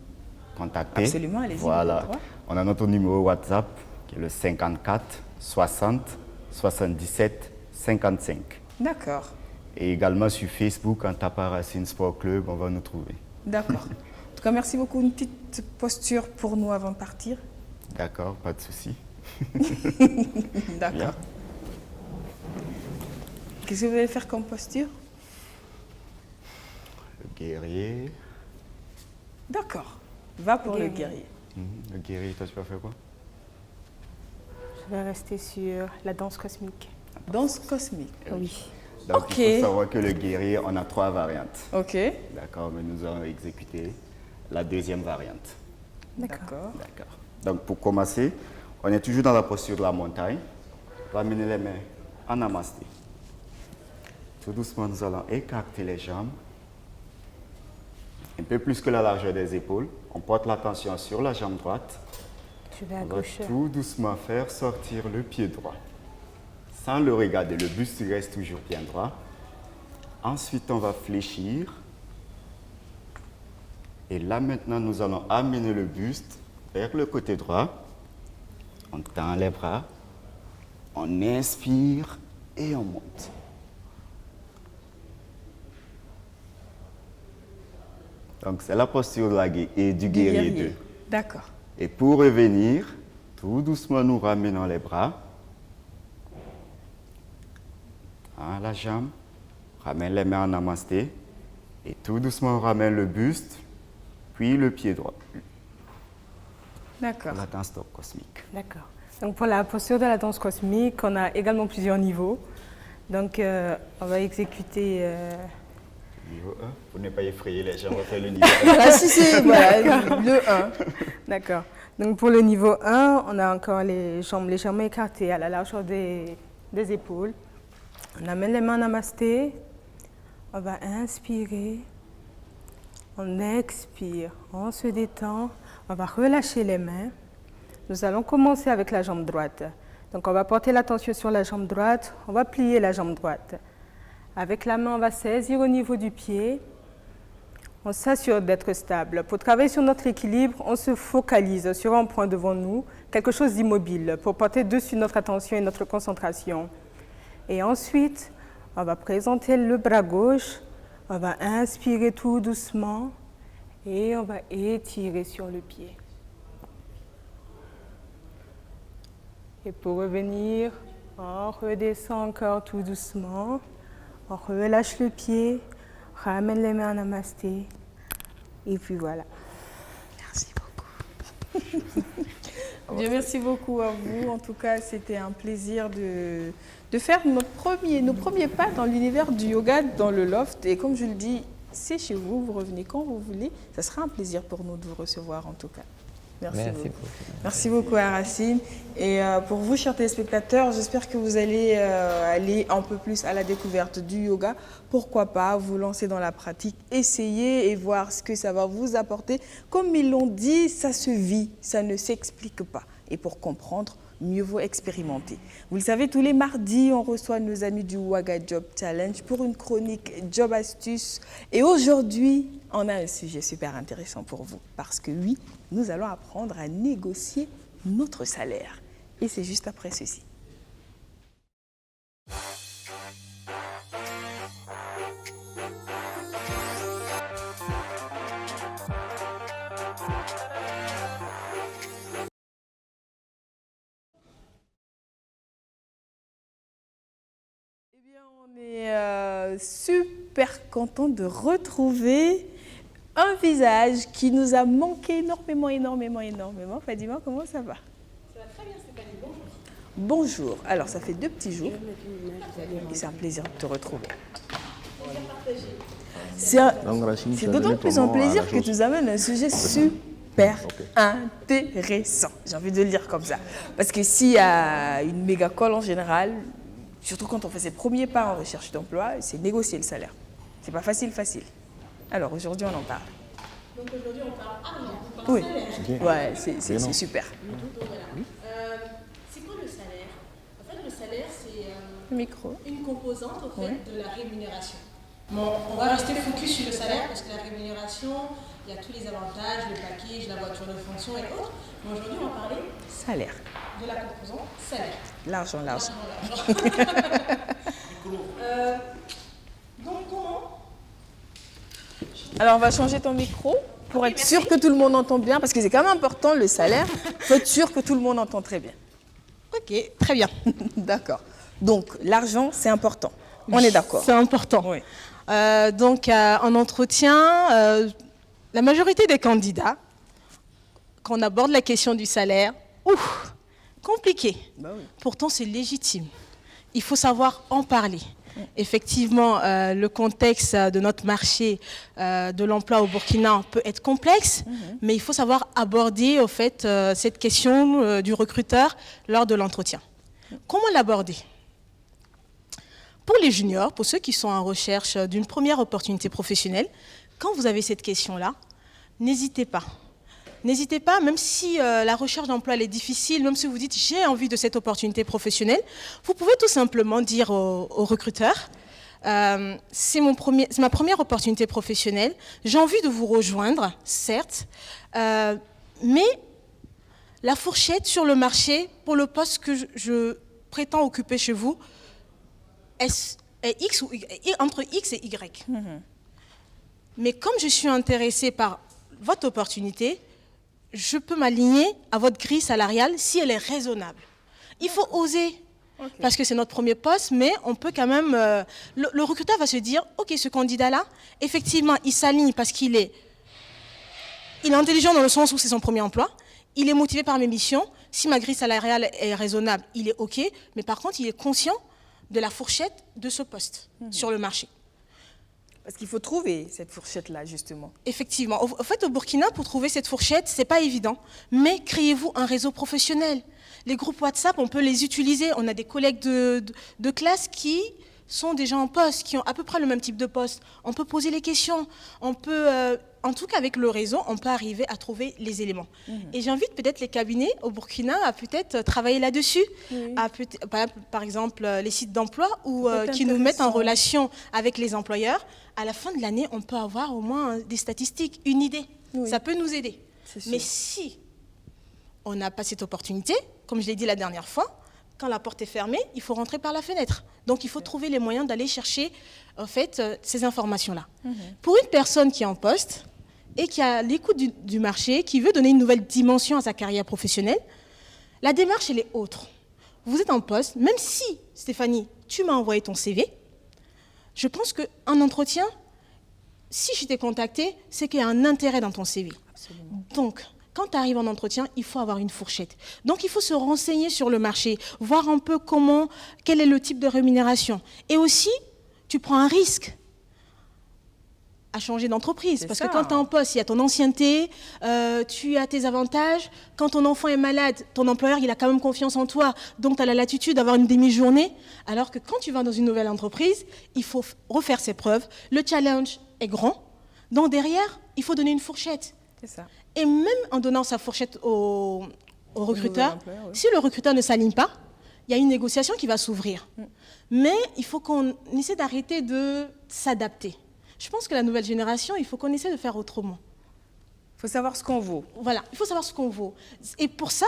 contacter, absolument, allez-y. Voilà. On a notre numéro WhatsApp qui est le 54 60 77 55. D'accord. Et également sur Facebook, en tapant Racine Sport Club, on va nous trouver. D'accord. En tout cas, merci beaucoup. Une petite posture pour nous avant de partir. D'accord, pas de souci. D'accord. Qu'est-ce que vous allez faire comme posture? Le guerrier. D'accord. Va pour le guerrier. Le guerrier, toi tu vas faire quoi? Je vais rester sur la danse cosmique. Danse cosmique? Oui. Donc il faut savoir que le guerrier, on a 3 variantes. Ok. D'accord, mais nous allons exécuter la 2e variante. D'accord. D'accord. Donc pour commencer, on est toujours dans la posture de la montagne. On va amener les mains en namasté. Tout doucement, nous allons écarter les jambes. Un peu plus que la largeur des épaules. On porte l'attention sur la jambe droite. Je vais à on gauche. va tout doucement faire sortir le pied droit. Sans le regarder, le buste reste toujours bien droit. Ensuite, on va fléchir. Et là, maintenant, nous allons amener le buste vers le côté droit. On tend les bras. On inspire et on monte. Donc, c'est la posture du guerrier 2. D'accord. Et pour revenir, tout doucement, nous ramenons les bras. La jambe, ramène les mains en namasté et tout doucement on ramène le buste, puis le pied droit. D'accord. La danse cosmique. D'accord. Donc pour la posture de la danse cosmique, on a également plusieurs niveaux. Donc on va exécuter... Niveau 1, pour ne pas effrayer les gens, on va faire le niveau 1. Ah si c'est voilà, le 1. D'accord. Donc pour le niveau 1, on a encore les jambes légèrement écartées à la largeur des épaules. On amène les mains en namasté, on va inspirer, on expire, on se détend, on va relâcher les mains. Nous allons commencer avec la jambe droite. Donc on va porter l'attention sur la jambe droite, on va plier la jambe droite. Avec la main, on va saisir au niveau du pied, On s'assure d'être stable. Pour travailler sur notre équilibre, on se focalise sur un point devant nous, quelque chose d'immobile, pour porter dessus notre attention et notre concentration. Et ensuite, on va présenter le bras gauche, on va inspirer tout doucement et on va étirer sur le pied. Et pour revenir, on redescend encore tout doucement, on relâche le pied, ramène les mains en namasté et puis voilà. Merci beaucoup. Bien, merci beaucoup à vous. En tout cas, c'était un plaisir de faire nos premiers pas dans l'univers du yoga dans le loft. Et comme je le dis, c'est chez vous, vous revenez quand vous voulez. Ça sera un plaisir pour nous de vous recevoir en tout cas. Merci beaucoup. Merci beaucoup à Racine. Et pour vous, chers téléspectateurs, j'espère que vous allez aller un peu plus à la découverte du yoga. Pourquoi pas vous lancer dans la pratique, essayer et voir ce que ça va vous apporter. Comme ils l'ont dit, ça se vit, ça ne s'explique pas. Et pour comprendre, mieux vaut expérimenter. Vous le savez, tous les mardis, on reçoit nos amis du Waga Job Challenge pour une chronique Job Astuce. Et aujourd'hui, on a un sujet super intéressant pour vous. Parce que oui, nous allons apprendre à négocier notre salaire. Et c'est juste après ceci. On est super content de retrouver un visage qui nous a manqué énormément. Fadima, comment ça va? Ça va très bien, Stéphanie. Bonjour. Bonjour. Alors, ça fait 2 petits jours et c'est un plaisir de te retrouver. C'est d'autant plus un plaisir que tu nous amènes un sujet super intéressant. J'ai envie de le dire comme ça. Parce que s'il y a une méga colle en général, surtout quand on fait ses premiers pas en recherche d'emploi, c'est négocier le salaire. C'est pas facile. Alors aujourd'hui, on en parle. Donc aujourd'hui, on parle argent, on parle Oui. salaire. Ouais, c'est super. Donc voilà. C'est quoi le salaire? En fait, le salaire, c'est Micro. une composante en fait, de la rémunération. Bon, on va rester focus sur le salaire parce que la rémunération, il y a tous les avantages, le package, la voiture de fonction et autres. Mais aujourd'hui, on va parler Salaire. de la composante salaire. L'argent. Donc comment? Alors, on va changer ton micro pour être sûr que tout le monde entend bien, parce que c'est quand même important, le salaire. Il faut être sûr que tout le monde entend très bien. Ok, très bien. D'accord. Donc, l'argent, c'est important. On est d'accord. C'est important. Oui. Donc, en entretien, la majorité des candidats, quand on aborde la question du salaire, compliqué. Bah oui. Pourtant, c'est légitime. Il faut savoir en parler. Effectivement, le contexte de notre marché de l'emploi au Burkina peut être complexe, mais il faut savoir aborder au fait, cette question du recruteur lors de l'entretien. Comment l'aborder? Pour les juniors, pour ceux qui sont en recherche d'une première opportunité professionnelle, quand vous avez cette question-là, n'hésitez pas. N'hésitez pas, même si la recherche d'emploi elle est difficile, même si vous dites « j'ai envie de cette opportunité professionnelle », vous pouvez tout simplement dire au recruteur « c'est ma première opportunité professionnelle, j'ai envie de vous rejoindre, certes, mais la fourchette sur le marché pour le poste que je prétends occuper chez vous est X ou Y, entre X et Y. Mais comme je suis intéressée par votre opportunité, je peux m'aligner à votre grille salariale si elle est raisonnable. Il faut oser, parce que c'est notre premier poste, mais on peut quand même... le recruteur va se dire, ok, ce candidat-là, effectivement, il s'aligne parce qu'il est intelligent dans le sens où c'est son premier emploi, il est motivé par mes missions, si ma grille salariale est raisonnable, il est ok, mais par contre, il est conscient de la fourchette de ce poste sur le marché. Parce qu'il faut trouver cette fourchette-là, justement. Effectivement. En fait, au Burkina, pour trouver cette fourchette, ce n'est pas évident. Mais créez-vous un réseau professionnel. Les groupes WhatsApp, on peut les utiliser. On a des collègues de classe qui sont déjà en poste, qui ont à peu près le même type de poste. On peut poser les questions. On peut en tout cas, avec le réseau, on peut arriver à trouver les éléments. Et j'invite peut-être les cabinets au Burkina à peut-être travailler là-dessus, par exemple les sites d'emploi ou qui nous mettent en relation avec les employeurs. À la fin de l'année, on peut avoir au moins des statistiques, une idée. Ça peut nous aider. Mais si on n'a pas cette opportunité, comme je l'ai dit la dernière fois, quand la porte est fermée, il faut rentrer par la fenêtre. Donc, il faut trouver les moyens d'aller chercher, en fait, ces informations-là. Pour une personne qui est en poste et qui a l'écoute du marché, qui veut donner une nouvelle dimension à sa carrière professionnelle, la démarche, elle est autre. Vous êtes en poste, même si, Stéphanie, tu m'as envoyé ton CV, je pense qu'un entretien, si je t'ai contacté, c'est qu'il y a un intérêt dans ton CV. Absolument. Donc, quand tu arrives en entretien, il faut avoir une fourchette. Donc, il faut se renseigner sur le marché, voir un peu quel est le type de rémunération. Et aussi, tu prends un risque à changer d'entreprise. Parce que quand tu es en poste, il y a ton ancienneté, tu as tes avantages. Quand ton enfant est malade, ton employeur, il a quand même confiance en toi. Donc, tu as la latitude d'avoir une demi-journée. Alors que quand tu vas dans une nouvelle entreprise, il faut refaire ses preuves. Le challenge est grand. Donc, derrière, il faut donner une fourchette. C'est ça. Et même en donnant sa fourchette au recruteur, si le recruteur ne s'aligne pas, il y a une négociation qui va s'ouvrir. Mais il faut qu'on essaie d'arrêter de s'adapter. Je pense que la nouvelle génération, il faut qu'on essaie de faire autrement. Il faut savoir ce qu'on vaut. Voilà, il faut savoir ce qu'on vaut. Et pour ça,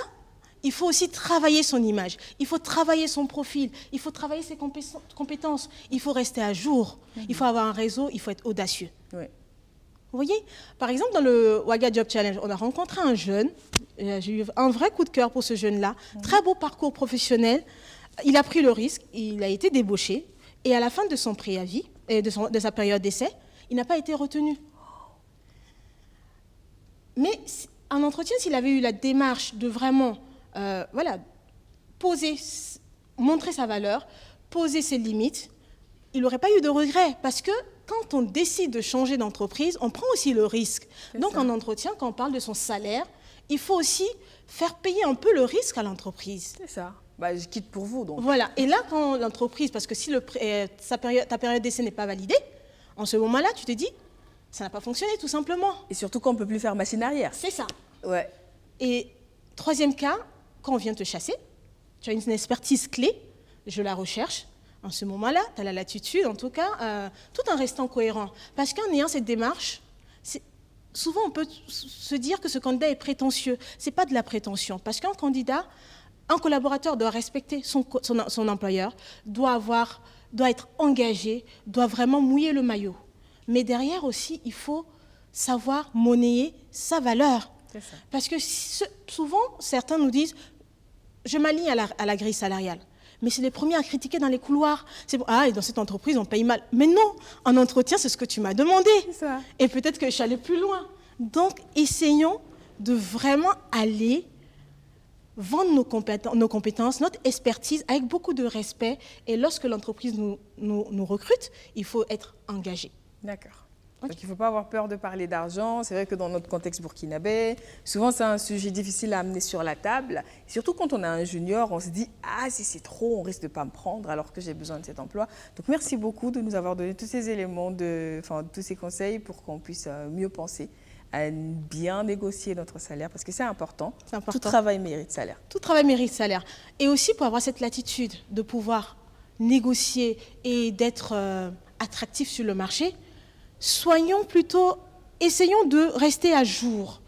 il faut aussi travailler son image, il faut travailler son profil, il faut travailler ses compétences, il faut rester à jour, il faut avoir un réseau, il faut être audacieux. Oui. Vous voyez, par exemple, dans le Ouaga Job Challenge, on a rencontré un jeune. J'ai eu un vrai coup de cœur pour ce jeune-là. Très beau parcours professionnel. Il a pris le risque, il a été débauché. Et à la fin de son préavis, et de sa période d'essai, il n'a pas été retenu. Mais en entretien, s'il avait eu la démarche de vraiment montrer sa valeur, poser ses limites, il n'aurait pas eu de regrets. Parce que quand on décide de changer d'entreprise, on prend aussi le risque. Donc, en entretien, quand on parle de son salaire, il faut aussi faire payer un peu le risque à l'entreprise. C'est ça. Bah, je quitte pour vous, donc. Voilà. Et là, quand l'entreprise, parce que si ta période d'essai n'est pas validée, en ce moment-là, tu te dis, ça n'a pas fonctionné, tout simplement. Et surtout qu'on ne peut plus faire machine arrière. C'est ça. Ouais. Et troisième cas, quand on vient te chasser, tu as une expertise clé, je la recherche. En ce moment-là, tu as la latitude, en tout cas, tout en restant cohérent. Parce qu'en ayant cette démarche, souvent on peut se dire que ce candidat est prétentieux. Ce n'est pas de la prétention. Parce qu'un candidat, un collaborateur doit respecter son employeur, doit être engagé, doit vraiment mouiller le maillot. Mais derrière aussi, il faut savoir monnayer sa valeur. C'est ça. Parce que souvent, certains nous disent « je m'aligne à la grille salariale ». Mais c'est les premiers à critiquer dans les couloirs. C'est et dans cette entreprise, on paye mal. Mais non, en entretien, c'est ce que tu m'as demandé. Ça. Et peut-être que je suis allée plus loin. Donc, essayons de vraiment aller vendre nos compétences, notre expertise avec beaucoup de respect. Et lorsque l'entreprise nous recrute, il faut être engagé. D'accord. Okay. Donc il ne faut pas avoir peur de parler d'argent. C'est vrai que dans notre contexte burkinabé, souvent c'est un sujet difficile à amener sur la table. Et surtout quand on a un junior, on se dit « Ah, si c'est trop, on risque de ne pas me prendre alors que j'ai besoin de cet emploi. » Donc merci beaucoup de nous avoir donné tous ces éléments, tous ces conseils pour qu'on puisse mieux penser à bien négocier notre salaire, parce que c'est important. Tout travail mérite salaire. Tout travail mérite salaire. Et aussi pour avoir cette latitude de pouvoir négocier et d'être attractif sur le marché, essayons de rester à jour.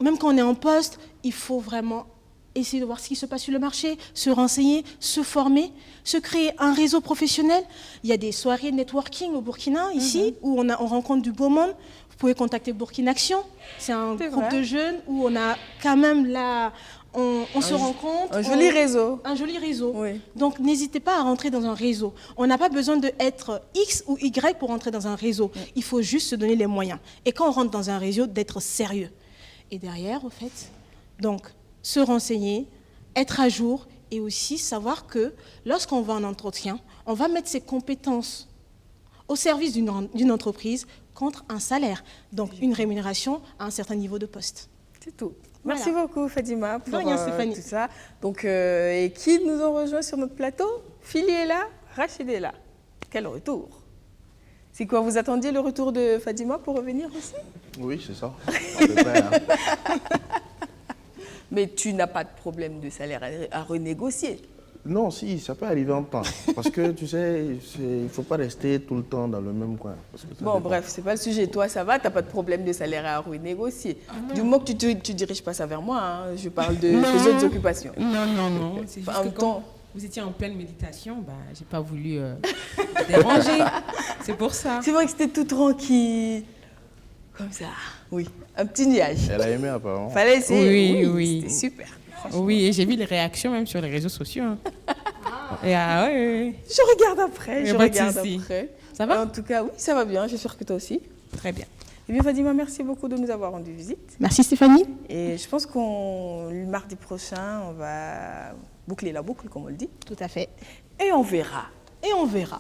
Même quand on est en poste, il faut vraiment essayer de voir ce qui se passe sur le marché, se renseigner, se former, se créer un réseau professionnel. Il y a des soirées networking au Burkina, ici, où on rencontre du beau monde. Vous pouvez contacter Burkina Action. C'est un groupe de jeunes où on a quand même là... On se rencontre. Un joli réseau. Un joli réseau. Oui. Donc, n'hésitez pas à rentrer dans un réseau. On n'a pas besoin d'être X ou Y pour rentrer dans un réseau. Oui. Il faut juste se donner les moyens. Et quand on rentre dans un réseau, d'être sérieux. Et derrière, au fait, donc, se renseigner, être à jour et aussi savoir que lorsqu'on va en entretien, on va mettre ses compétences au service d'une entreprise contre un salaire. Donc, une rémunération à un certain niveau de poste. C'est tout. Merci beaucoup Fadima pour tout ça. Donc, et qui nous ont rejoint sur notre plateau? Philly est là, Rachid est là. Quel retour! C'est quoi, vous attendiez le retour de Fadima pour revenir aussi? Oui, c'est ça. À peu près, hein. Mais tu n'as pas de problème de salaire à renégocier? Non, si, ça peut arriver en temps. Parce que tu sais, il ne faut pas rester tout le temps dans le même coin. Parce que ça Bon, dépend. bref, c'est pas le sujet. Toi, ça va, tu n'as pas de problème de salaire à renégocier. Du moment que tu ne diriges pas ça vers moi, hein, je parle de tes autres occupations. Non. C'est juste En que même quand temps- vous étiez en pleine méditation, bah, j'ai pas voulu déranger. C'est pour ça. C'est vrai que c'était tout tranquille. Comme ça. Oui, un petit nuage. Elle a aimé apparemment. Fallait essayer. Oui. C'était super. Oui, et j'ai vu les réactions même sur les réseaux sociaux. Hein. Et ouais. Je regarde après. Y a Je pas de regarde souci. après. Ça va? En tout cas, oui, ça va bien. J'espère que toi aussi. Très bien. Eh bien, Fadima, merci beaucoup de nous avoir rendu visite. Merci Stéphanie. Et je pense le mardi prochain, on va boucler la boucle, comme on le dit. Tout à fait. Et on verra.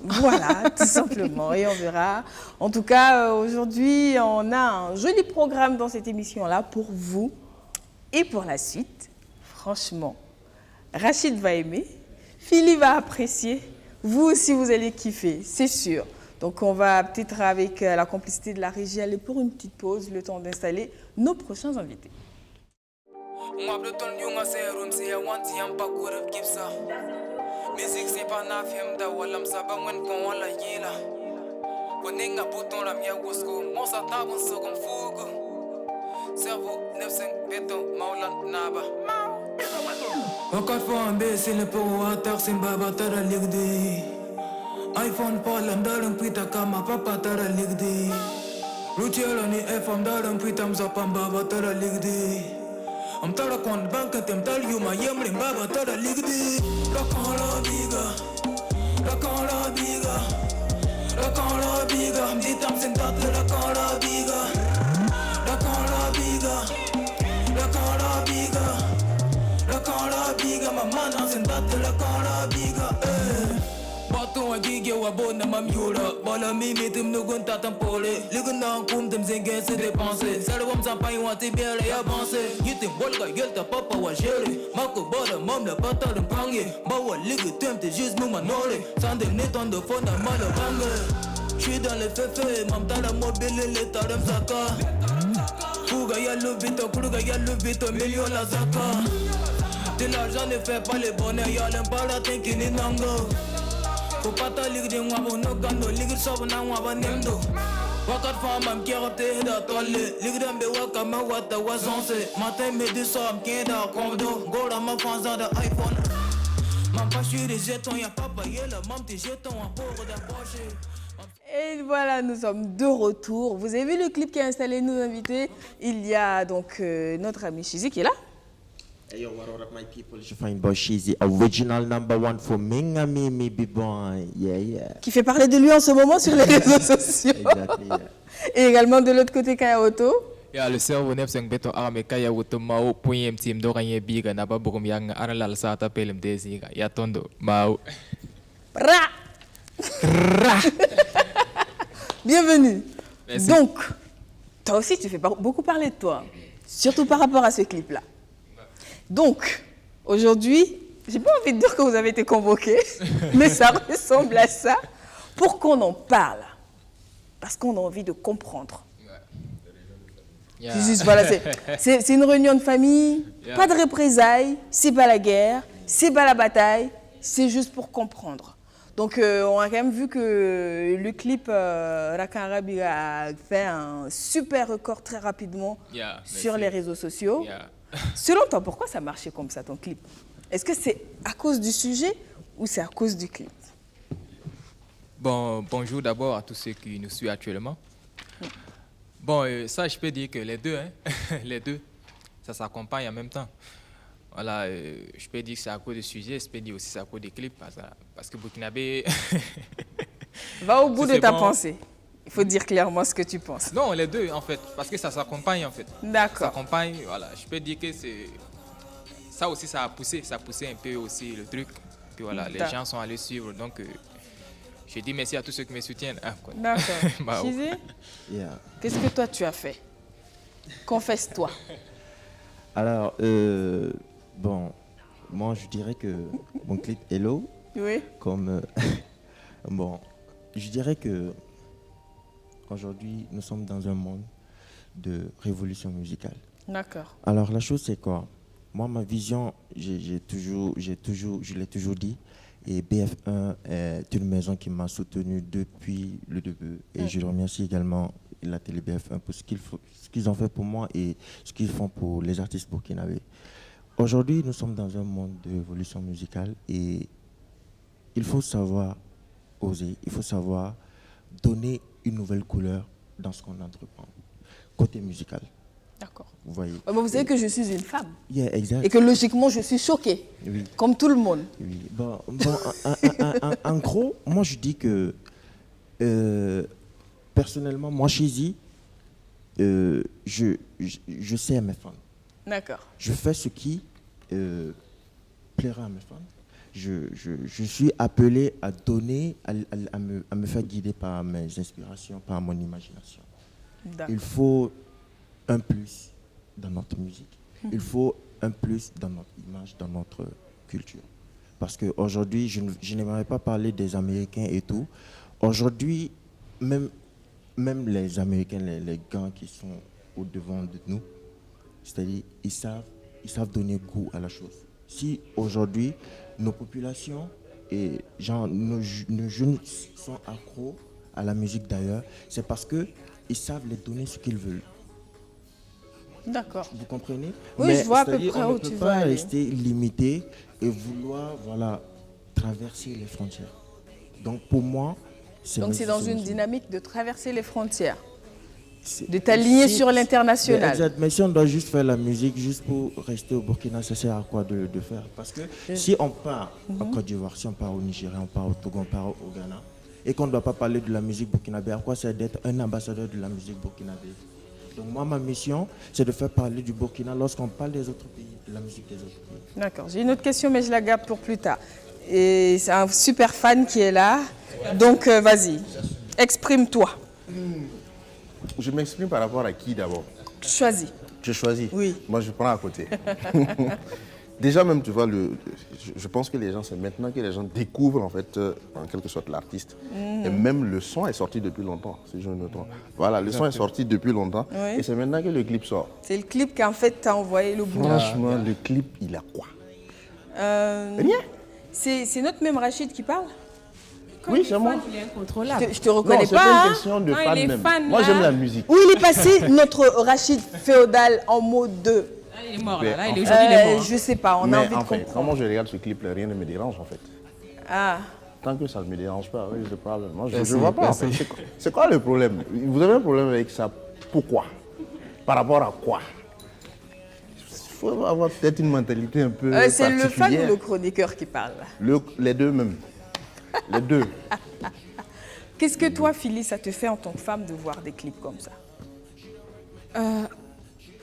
Voilà, tout simplement. Et on verra. En tout cas, aujourd'hui, on a un joli programme dans cette émission-là pour vous et pour la suite. Franchement, Rachid va aimer, Philly va apprécier, vous aussi vous allez kiffer, c'est sûr. Donc on va peut-être avec la complicité de la régie aller pour une petite pause, le temps d'installer nos prochains invités. Music c'est pas na film da walam sabang wen kon wala yela. Koninga bouton la mia wosko, mon sa tabon so comme fugo. Cerveau 95 béton maulan naba. Wakat fo ambe c'est le pour water c'est baba tara ligdi. iPhone palam dalam pita kama papa tara ligdi. Ruchelo ni FM dalam pita mzapam baba tara ligdi. I'm tara kon bank tem tal you my yemrim baba tara ligdi. Rock on la biga, ditam sentat rock on la biga. Rock on la biga, mama na sentat rock on la biga. Bato agige wabona mamyura, bala mimi tim nugun tatampole. Ligun na kum tim zenge se dépenser. Salwam zampai wati bien les avancer. Yitim bolga gelta papa wa gérer. Mako bora mom la bata de pangé. Bawa ligue temte juste nous manole. Sans dem neton de fond à mal J'suis dans le féfé, mam dans la mobile les tarem zaka. Kuga ya le vito, million la zaka. De l'argent ne fait pas le bonheur, y'a l'impala tenkini nango. Faut pas ta ligue de moi, no gando, ligue sob na moi, nendo. Wakat fam am kirate da tolle, ligue d'ambe wakama wata wasonse. Matin, midi, soir, m'kenda, kondo, gola ma fanza de iPhone. Mam pas j'suis des jetons, y'a pas payé la mam tes jetons, un pauvre d'approcher. Et voilà, nous sommes de retour. Vous avez vu le clip qui a installé nos invités. Il y a donc notre ami Chizi qui est là. Hey yo, what up my people? Je find Boshizi, original #1 for Minga Mimi B-Boy. Yeah. Qui fait parler de lui en ce moment sur les réseaux sociaux. Exactly, yeah. Et également de l'autre côté, Kaya Otto. Ya le cerveau 95 béton arme kaya wuto mao point team do gagner biga na ba bugum yang arala sa ta pelem desiga ya tondo mao. Bienvenue. Merci. Donc, toi aussi, tu fais beaucoup parler de toi, surtout par rapport à ce clip-là. Donc, aujourd'hui, j'ai pas envie de dire que vous avez été convoqués, mais ça ressemble à ça, pour qu'on en parle, parce qu'on a envie de comprendre. Yeah. C'est juste, voilà, c'est une réunion de famille, Yeah. pas de représailles, c'est pas la guerre, c'est pas la bataille, c'est juste pour comprendre. Donc, on a quand même vu que le clip Rakan Arabi a fait un super record très rapidement Yeah, sur merci. les réseaux sociaux. Yeah. Selon toi, pourquoi ça marchait comme ça, ton clip? Est-ce que c'est à cause du sujet ou c'est à cause du clip? Bon, bonjour d'abord à tous ceux qui nous suivent actuellement. Bon, ça, je peux dire que les deux, hein, les deux, ça s'accompagne en même temps. Voilà, je peux dire que c'est à cause du sujet, je peux dire aussi que c'est à cause des clips, parce que Burkinabé... Va au bout Si de c'est ta bon. pensée. Il faut dire clairement ce que tu penses. Non, les deux, en fait, parce que ça s'accompagne, en fait. D'accord. Ça s'accompagne, voilà. Je peux dire que c'est... Ça aussi, ça a poussé un peu aussi le truc. Puis voilà, les D'accord. gens sont allés suivre, donc... je dis merci à tous ceux qui me soutiennent. Ah, quoi. D'accord. Bah, Chizi, Yeah. qu'est-ce que toi tu as fait? Confesse-toi. Alors, bon, moi je dirais que mon clip Hello, Oui. comme bon, je dirais que qu'aujourd'hui, nous sommes dans un monde de révolution musicale. D'accord. Alors, la chose, c'est quoi? Moi, ma vision, je l'ai toujours dit, et BF1 est une maison qui m'a soutenu depuis le début. Et je remercie également la télé BF1 pour ce qu'ils ont fait pour moi et ce qu'ils font pour les artistes burkinabés. Aujourd'hui, nous sommes dans un monde de révolution musicale et il faut savoir oser, il faut savoir donner une nouvelle couleur dans ce qu'on entreprend. Côté musical. D'accord. Vous voyez. Vous savez que je suis une femme. Yeah, exact. Et que logiquement, je suis choquée. Oui. Comme tout le monde. Oui. En gros, moi je dis que personnellement, moi Chizi, je sais à mes fans. D'accord. Je fais ce qui plaira à mes fans. Je suis appelé à donner, à me faire guider par mes inspirations, par mon imagination. Il faut un plus dans notre musique. Il faut un plus dans notre image, dans notre culture. Parce qu'aujourd'hui, je n'aimerais pas parler des Américains et tout. Aujourd'hui, même les Américains, les gars qui sont au-devant de nous, c'est-à-dire ils savent donner goût à la chose. Si aujourd'hui, nos populations et nos jeunes sont accros à la musique d'ailleurs, c'est parce qu'ils savent les donner ce qu'ils veulent. D'accord. Vous comprenez? Oui, mais je vois à peu près on où ne peut tu pas vas aller. rester limité et vouloir traverser les frontières. Donc pour moi, Donc c'est dans une dynamique de traverser les frontières, de de t'aligner sur l'international. Exact, mais si on doit juste faire la musique juste pour rester au Burkina, ça sert à quoi de faire? Parce que si on part en Côte d'Ivoire, si on part au Nigeria, on part au Togo, on part au Ghana, et qu'on ne doit pas parler de la musique burkinabé, à quoi ça sert d'être un ambassadeur de la musique burkinabé? Donc moi, ma mission, c'est de faire parler du Burkina lorsqu'on parle des autres pays, de la musique des autres pays. D'accord, j'ai une autre question, mais je la garde pour plus tard. Et c'est un super fan qui est là, donc vas-y, exprime-toi. Je m'exprime par rapport à qui d'abord? Choisis. Je choisis? Oui. Moi, je prends à côté. Déjà même, tu vois, je pense que les gens, c'est maintenant que les gens découvrent en fait, en quelque sorte, l'artiste. Et même le son est sorti depuis longtemps, si je ne me trompe. Voilà, le son est sorti depuis longtemps. Oui. Et c'est maintenant que le clip sort. C'est le clip qu'en fait t'as envoyé le bout. Franchement, le clip, il a quoi? Rien. C'est notre même Rachid qui parle? Oui, c'est moi. Il est incontrôlable. Je te reconnais Non, c'est pas. pas Hein? une question de Quand fan il est même. fan, Moi, là. j'aime la musique. Où il est passé, notre Rachid féodal en mode 2? Il est mort là. Mais Aujourd'hui, il est mort. Je sais pas, on a Mais envie de en fait, comprendre. comment je regarde ce clip-là, rien ne me dérange en fait. Ah. Tant que ça ne me dérange pas, oui, je parle. Moi, je ne vois pas. En fait. C'est quoi le problème? Vous avez un problème avec ça? Pourquoi? Par rapport à quoi? Il faut avoir peut-être une mentalité un peu C'est le fan ou particulière. le chroniqueur qui parle? Les deux même. Les deux. Qu'est-ce que toi, Phyllis, ça te fait en tant que femme de voir des clips comme ça?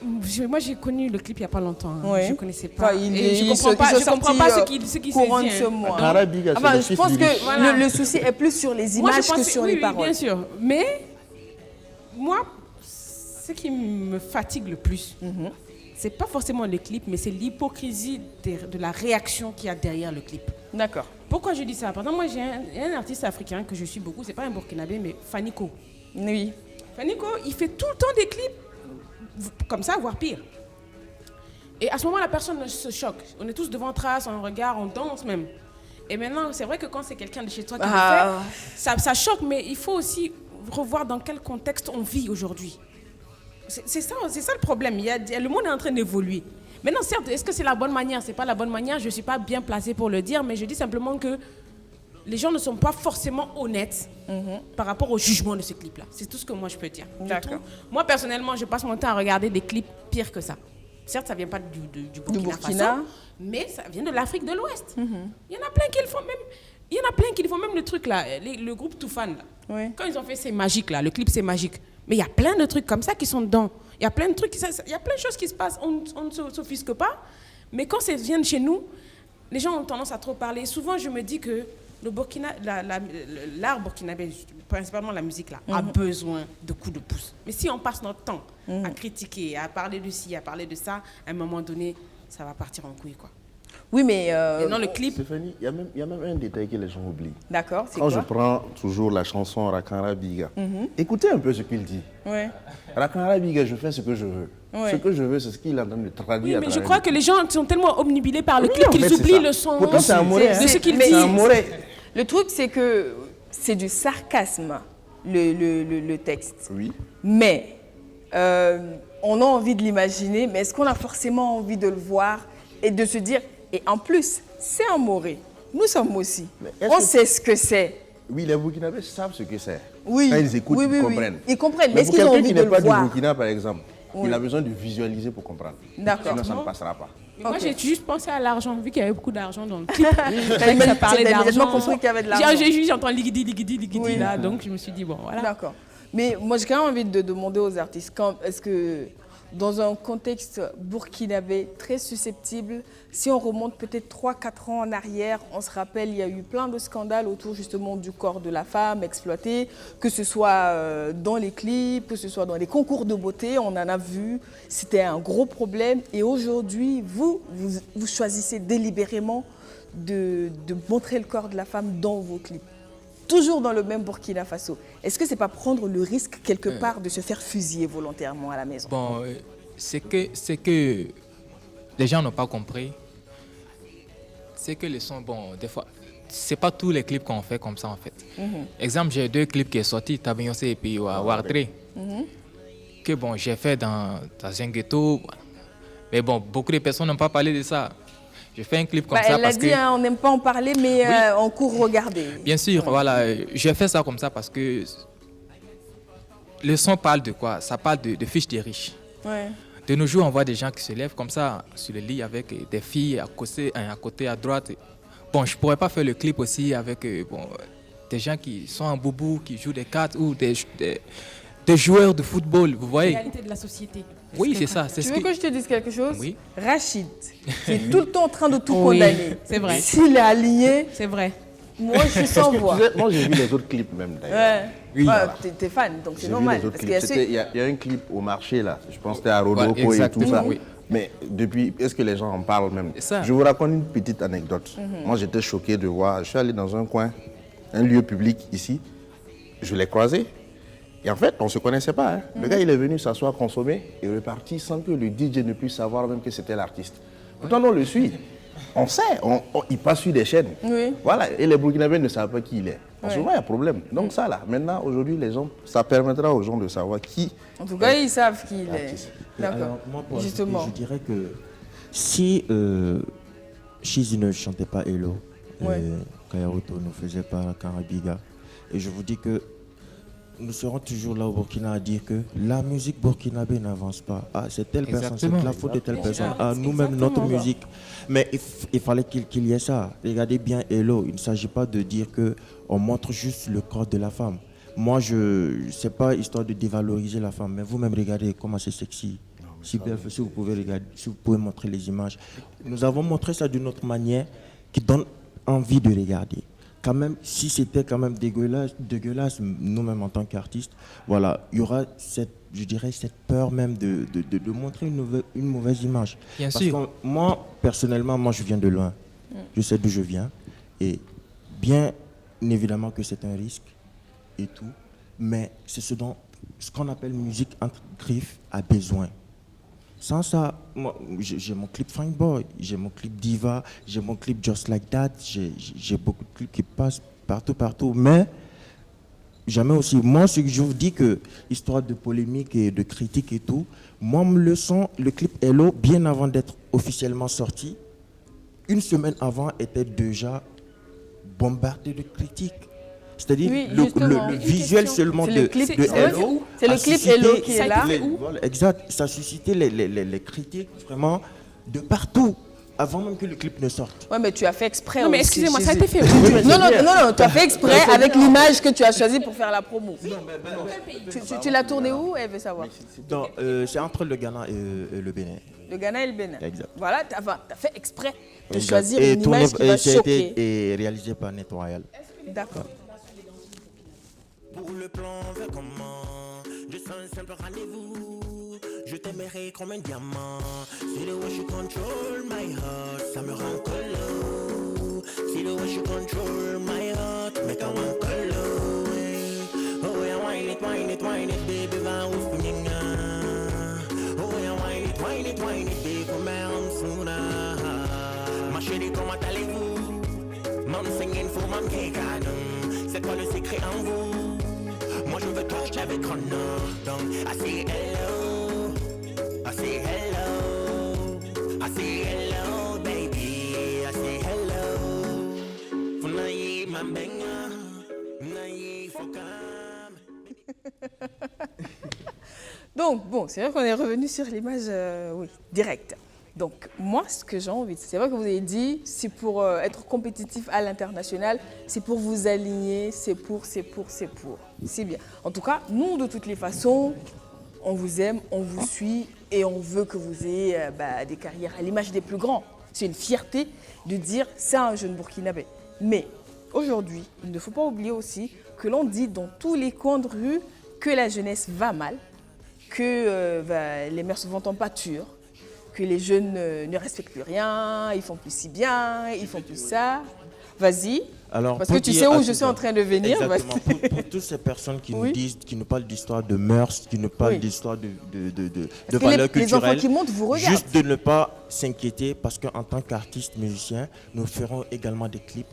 Moi, j'ai connu le clip il n'y a pas longtemps. Hein. Oui. Je ne connaissais pas. Enfin, Et je ne comprends pas ce qui se dit. courant de hein. ce mois. Arabiga, c'est Enfin, le je fils pense du que riche. Voilà. le souci est plus sur les Moi, je images que pense sur oui, les oui, paroles. bien sûr. Mais moi, ce qui me fatigue le plus, c'est pas forcément le clip, mais c'est l'hypocrisie de la réaction qu'il y a derrière le clip. D'accord. Pourquoi je dis ça? Par exemple, moi, j'ai un artiste africain que je suis beaucoup, c'est pas un Burkinabé, mais Faniko. Oui. Faniko, il fait tout le temps des clips comme ça, voire pire. Et à ce moment, la personne se choque. On est tous devant Trace, on regarde, on danse même. Et maintenant, c'est vrai que quand c'est quelqu'un de chez toi qui le fait, ça choque, mais il faut aussi revoir dans quel contexte on vit aujourd'hui. C'est ça le problème. Le monde est en train d'évoluer. Maintenant, certes, est-ce que c'est la bonne manière? C'est pas la bonne manière, je ne suis pas bien placée pour le dire, mais je dis simplement que les gens ne sont pas forcément honnêtes par rapport au jugement de ce clip-là. C'est tout ce que moi je peux dire. Moi, personnellement, je passe mon temps à regarder des clips pires que ça. Certes, ça ne vient pas du Burkina Faso, mais ça vient de l'Afrique de l'Ouest. Il y en a plein qui le font même. Il y en a plein qui le font même le truc là, le groupe Toufan là. Oui. Quand ils ont fait C'est Magique là, le clip C'est Magique. Mais il y a plein de trucs comme ça qui sont dedans. Il y a plein de trucs, il y a plein de choses qui se passent. On ne s'offusque pas. Mais quand ça vient de chez nous, les gens ont tendance à trop parler. Souvent, je me dis que le Burkina, l'art burkinabé, principalement la musique là, a besoin de coups de pouce. Mais si on passe notre temps à critiquer, à parler de ci, à parler de ça, à un moment donné, ça va partir en couille quoi. Oui, mais... Et dans le clip... Stéphanie, il y a même un détail que les gens oublient. D'accord, c'est Quand quoi? je prends toujours la chanson Rakanra Biga, écoutez un peu ce qu'il dit. Ouais. Rakanra Biga, je fais ce que je veux. Ouais. Ce que je veux, c'est ce qu'il est en train de traduire. Oui, mais je crois que les gens sont tellement omnibilés par le clip en qu'ils fait, c'est oublient ça. le son Pourtant, c'est amoureux, de ce qu'il mais dit. C'est amoureux. Le truc, c'est que c'est du sarcasme, le texte. Oui. Mais on a envie de l'imaginer, mais est-ce qu'on a forcément envie de le voir et de se dire, et en plus, c'est un Moré. Nous sommes aussi. On sait ce que c'est. Oui, les Burkinabés savent ce que c'est. Oui. Quand ils écoutent, Oui, ils oui, oui. comprennent. Ils comprennent, mais est-ce pour qu'ils ont quelqu'un envie qui de n'est le pas voir? du Burkina, par exemple, Oui. il a besoin de visualiser pour comprendre. D'accord. Sinon, ça ne passera pas. Mais moi, j'ai juste pensé à l'argent, vu qu'il y avait beaucoup d'argent dans le clip. T'as Ça parlait immédiatement d'argent. compris qu'il y avait de l'argent. J'ai juste entendu ligidi Oui. là, donc je me suis dit, bon, voilà. D'accord. Mais moi, j'ai quand même envie de demander aux artistes, est-ce que dans un contexte burkinabé très susceptible, si on remonte peut-être 3-4 ans en arrière, on se rappelle, il y a eu plein de scandales autour justement du corps de la femme exploité, que ce soit dans les clips, que ce soit dans les concours de beauté, on en a vu, c'était un gros problème. Et aujourd'hui, vous choisissez délibérément de montrer le corps de la femme dans vos clips. Toujours dans le même Burkina Faso. Est-ce que c'est pas prendre le risque quelque part de se faire fusiller volontairement à la maison? Bon, c'est que les gens n'ont pas compris. C'est que les sons, bon, des fois, c'est pas tous les clips qu'on fait comme ça en fait. Exemple, j'ai 2 clips qui sont sortis, Tabeyoncé et puis Wardré, que bon, j'ai fait dans un ghetto. Mais bon, beaucoup de personnes n'ont pas parlé de ça. Je fais un clip comme ça elle parce a dit, que... hein, on n'aime pas en parler, mais on court regarder. Bien sûr, voilà. J'ai fait ça comme ça parce que le son parle de quoi? Ça parle de fiches des riches. Ouais. De nos jours, on voit des gens qui se lèvent comme ça sur le lit avec des filles à côté, à droite. Bon, je ne pourrais pas faire le clip aussi avec des gens qui sont en boubou, qui jouent des cartes ou des joueurs de football, vous voyez? La réalité de la société. Oui, c'est ça. Tu veux que je te dise quelque chose? Oui. Rachid, qui est tout le temps en train de tout condamner. C'est vrai. S'il est aligné, c'est vrai. Moi, je suis sans voix. Moi, j'ai vu les autres clips même d'ailleurs. Ouais. Oui, voilà. T'es fan, donc c'est J'ai vu normal. les autres Parce qu'il y a clips. ceux- Il y a un clip au marché là, je pense que c'était à Rodoko Ouais, et tout exactement, ça. oui. Mais depuis, est-ce que les gens en parlent même? Ça. Je vous raconte une petite anecdote. Moi, j'étais choqué de voir, je suis allé dans un coin, un lieu public ici, je l'ai croisé. Et en fait, on ne se connaissait pas. Hein. Le gars, il est venu s'asseoir, consommer et reparti sans que le DJ ne puisse savoir même que c'était l'artiste. Pourtant, on le suit. On sait, il passe sur des chaînes. Oui. Voilà, et les Burkinabés ne savent pas qui il est. Ouais. Souvent, il y a problème. Donc ça, là, maintenant, aujourd'hui, les gens, ça permettra aux gens de savoir qui... En tout cas, ils savent qui il est. L'artiste. D'accord. Alors, moi, pour Justement. ajouter, je dirais que si Shizi ne chantait pas Hello, Ouais. Kayaoto ne faisait pas Karabiga, et je vous dis que nous serons toujours là au Burkina à dire que la musique burkinabé n'avance pas. Ah, c'est telle personne, c'est Exactement. la faute de telle personne. Ah, nous-mêmes, notre musique. Mais il fallait qu'il y ait ça. Regardez bien Hello. Il ne s'agit pas de dire qu'on montre juste le corps de la femme. Moi, c'est pas histoire de dévaloriser la femme, mais vous-même, regardez comment c'est sexy. Si vous pouvez regarder, si vous pouvez montrer les images. Nous avons montré ça d'une autre manière qui donne envie de regarder. Quand même, si c'était quand même dégueulasse, nous-mêmes en tant qu'artistes, voilà, il y aura cette peur même de montrer une mauvaise image. Bien Parce sûr. que moi, personnellement, moi je viens de loin. Je sais d'où je viens. Et bien évidemment que c'est un risque et tout, mais c'est ce qu'on appelle musique entre griffes a besoin. Sans ça, moi, j'ai mon clip Fine Boy, j'ai mon clip Diva, j'ai mon clip Just Like That, j'ai beaucoup de clips qui passent partout, mais jamais aussi. Moi, ce que je vous dis que, histoire de polémique et de critique et tout, moi, le clip Hello, bien avant d'être officiellement sorti, une semaine avant, était déjà bombardé de critiques. C'est-à-dire Oui, le justement. visuel seulement C'est de le clip- de c'est- Hello. c'est le a clip suscité Hello qui est là. Voilà, exact. Ça a suscité les critiques vraiment de partout, avant même que le clip ne sorte. Ouais, mais tu as fait exprès. Non, mais aussi, excusez-moi, ça a Jésus. été fait où? Non, tu as fait exprès avec l'image que tu as choisie pour faire la promo. Tu l'as tournée où? Elle veut savoir. C'est entre le Ghana et le Bénin. Le Ghana et le Bénin. Exact. Voilà, tu as fait exprès de Exact. choisir Et une image qui va ça a choquer. été réalisé par Net Royal. D'accord. Pour le plan, on fait comment? Juste un simple rendez-vous. Je t'aimerai comme un diamant. See the way you control my heart, ça me rend colo. See the way you control my heart, make I want colo. Oh yeah, wine it, baby, va ouf pinga. Oh yeah, wine it, baby, come on sooner. Ma chérie, comment allez-vous? M'en singing for m'en kékadum. C'est quoi le secret en vous? Moi je veux toucher avec Rona. Donc, I say hello, I say hello, I say hello, baby, I say hello. Funayi mambenga, funayi fokam. Donc, bon, c'est vrai qu'on est revenu sur l'image oui, directe. Donc, moi, ce que j'ai envie, c'est vrai que vous avez dit, c'est pour être compétitif à l'international, c'est pour vous aligner, c'est pour. C'est bien. En tout cas, nous, de toutes les façons, on vous aime, on vous suit et on veut que vous ayez des carrières à l'image des plus grands. C'est une fierté de dire, c'est un jeune Burkinabé. Mais aujourd'hui, il ne faut pas oublier aussi que l'on dit dans tous les coins de rue que la jeunesse va mal, que les mœurs vont en pâture, que les jeunes ne respectent plus rien, ils font plus si bien, ils font plus ça. Vas-y, parce que tu sais où je suis en train de venir. Exactement. Pour toutes ces personnes qui nous disent, qui nous parlent d'histoire de mœurs, qui nous parlent d'histoire de valeurs culturelles, les enfants qui montent vous regardent. Juste de ne pas s'inquiéter parce qu'en tant qu'artiste musicien, nous ferons également des clips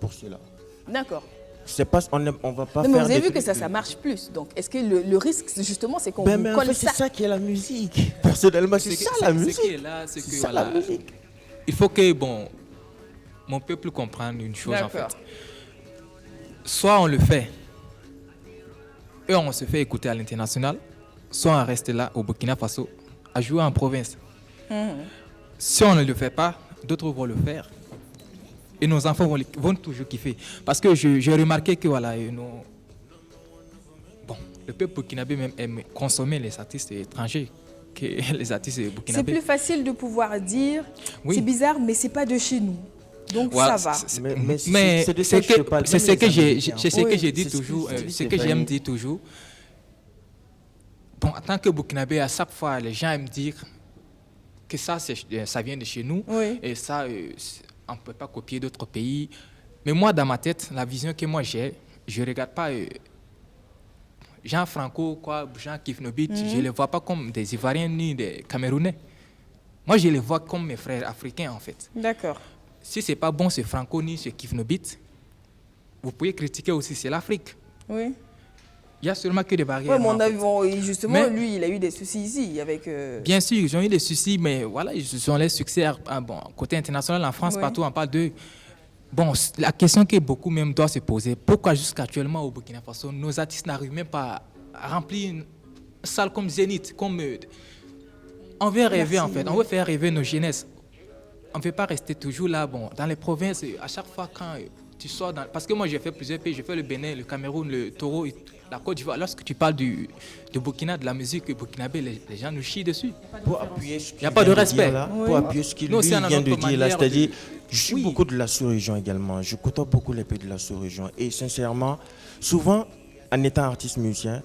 pour cela. D'accord. C'est pas, on va pas non, faire. Mais vous avez vu que ça marche plus. Donc, est-ce que le risque, justement, c'est qu'on vous colle en fait, ça? C'est ça qui est la musique. Personnellement, c'est ça la musique. Ce qui est là, c'est que voilà, il faut que mon peuple comprenne une chose en fait. Soit on le fait et on se fait écouter à l'international, soit on reste là au Burkina Faso à jouer en province. Si on ne le fait pas, d'autres vont le faire. Et nos enfants vont toujours kiffer. Parce que j'ai remarqué que voilà, le peuple burkinabé même aime consommer les artistes étrangers que les artistes burkinabés. C'est plus facile de pouvoir dire, c'est bizarre, mais c'est pas de chez nous. Donc voilà, ça va. Mais c'est ce que j'ai dit toujours, ce que j'aime dire toujours. Bon, en tant que burkinabé, à chaque fois, les gens aiment dire que ça vient de chez nous. Et ça... on ne peut pas copier d'autres pays. Mais moi, dans ma tête, la vision que moi j'ai, je ne regarde pas Jean Franco, Jean Kifnobit, je ne les vois pas comme des Ivoiriens ni des Camerounais. Moi, je les vois comme mes frères africains, en fait. D'accord. Si ce n'est pas bon, c'est Franco ni ce Kifnobit, vous pouvez critiquer aussi, c'est l'Afrique. Oui. Il n'y a seulement que des barrières. Oui, justement, lui, il a eu des soucis ici avec... Bien sûr, ils ont eu des soucis, mais voilà, ils ont les succès. Côté international, en France, partout, on parle d'eux. Bon, la question que beaucoup même doivent se poser, pourquoi jusqu'actuellement au Burkina Faso, nos artistes n'arrivent même pas à remplir une salle comme Zénith, comme... on veut rêver, en fait, on veut faire rêver nos jeunesses. On ne veut pas rester toujours là, dans les provinces, à chaque fois quand... tu sors parce que moi j'ai fait plusieurs pays, j'ai fait le Bénin, le Cameroun, le Togo, la Côte d'Ivoire. Lorsque tu parles du Burkina, de la musique burkinabé, les gens nous chient dessus. Pour appuyer ce il n'y a pas de respect. Pour appuyer ce qu'il vient de dire là, c'est-à-dire, je suis beaucoup de la sous-région également, je côtoie beaucoup les pays de la sous-région et sincèrement, souvent en étant artiste musicien,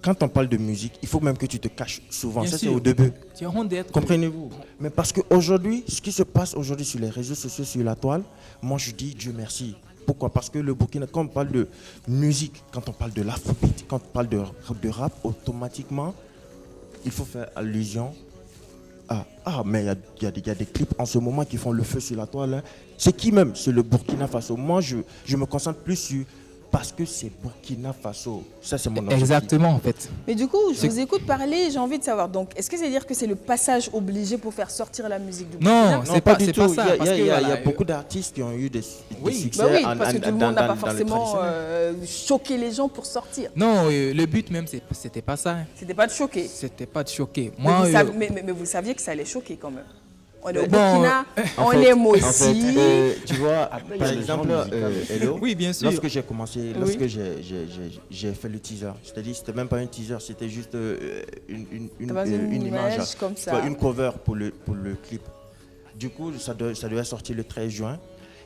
quand on parle de musique, il faut même que tu te caches souvent. Bien ça, sûr. c'est au début. Tu as honte d'être... Comprenez-vous? Mais parce qu'aujourd'hui, ce qui se passe aujourd'hui sur les réseaux sociaux, sur la toile, moi je dis Dieu merci. Pourquoi? Parce que le Burkina, quand on parle de musique, quand on parle de l'afrobeat, quand on parle de rap, automatiquement, il faut faire allusion à... Ah, mais il y a des clips en ce moment qui font le feu sur la toile. Hein. C'est qui même? C'est le Burkina Faso. Moi, je me concentre plus sur... Parce que c'est Burkina Faso. Ça, c'est mon objectif. Exactement, en fait. Mais du coup, je vous écoute parler, j'ai envie de savoir. Donc, est-ce que c'est dire que c'est le passage obligé pour faire sortir la musique du Burkina? Non, c'est pas du tout ça. Il y a beaucoup d'artistes qui ont eu des succès. Oui, parce que tout le monde n'a pas forcément choqué les gens pour sortir. Non, le but même, c'était pas ça. C'était pas de choquer. C'était pas de choquer. Mais vous saviez que ça allait choquer quand même. On est au Burkina, on aime aussi. En fait, tu vois, par exemple, Hello, oui, bien sûr. Lorsque j'ai commencé, j'ai fait le teaser, c'est-à-dire c'était même pas un teaser, c'était juste une image comme ça. Une cover pour le clip. Du coup, ça devait sortir le 13 juin.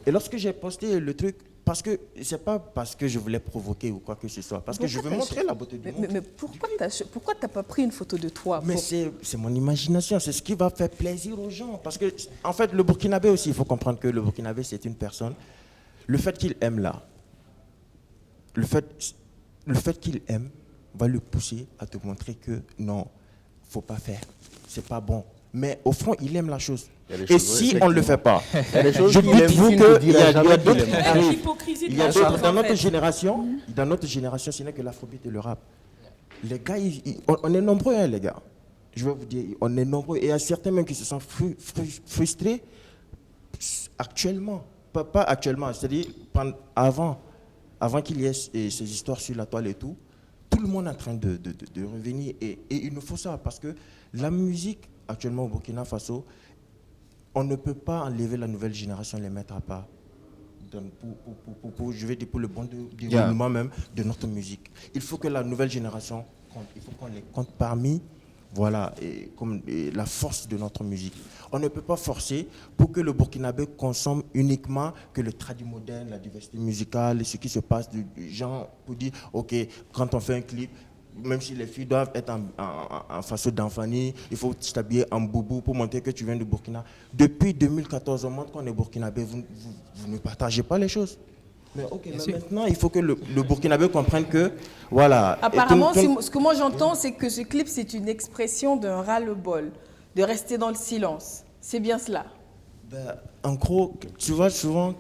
Et lorsque j'ai posté le truc, Parce que c'est pas parce que je voulais provoquer ou quoi que ce soit, parce que je veux montrer la beauté du monde. Mais pourquoi t'as pas pris une photo de toi? Mais c'est mon imagination, c'est ce qui va faire plaisir aux gens. Parce que, en fait, le Burkinabé aussi, il faut comprendre que le Burkinabé, c'est une personne. Le fait qu'il aime là, le fait qu'il aime va le pousser à te montrer que non, faut pas faire, c'est pas bon. Mais au fond, il aime la chose. Et si on ne le fait pas, je dites-vous qu'il y a d'autres qui arrivent. Il y a d'autres dans notre génération. Dans notre génération, ce n'est que l'afrobeat et le rap. Les gars, on est nombreux, hein, les gars. Je vais vous dire, on est nombreux. Et il y a certains même qui se sont frustrés actuellement. Pas actuellement, c'est-à-dire avant qu'il y ait ces histoires sur la toile et tout, tout le monde est en train de revenir. Et il nous faut ça, parce que la musique, actuellement au Burkina Faso, on ne peut pas enlever la nouvelle génération et les mettre à part. Je vais dire pour le bon développement même de notre musique. Il faut que la nouvelle génération compte. Il faut qu'on les compte parmi la force de notre musique. On ne peut pas forcer pour que le Burkinabé consomme uniquement que le tradi moderne, la diversité musicale, et ce qui se passe du genre pour dire, ok, quand on fait un clip, même si les filles doivent être en façon d'enfanie, il faut s'habiller en boubou pour montrer que tu viens du Burkina. Depuis 2014, on montre qu'on est burkinabé, vous ne partagez pas les choses. Mais ok, mais maintenant, il faut que le Burkinabé comprenne que, voilà... Apparemment, ce que moi j'entends, c'est que ce clip, c'est une expression d'un ras-le-bol, de rester dans le silence. C'est bien cela? En gros, tu vois, souvent,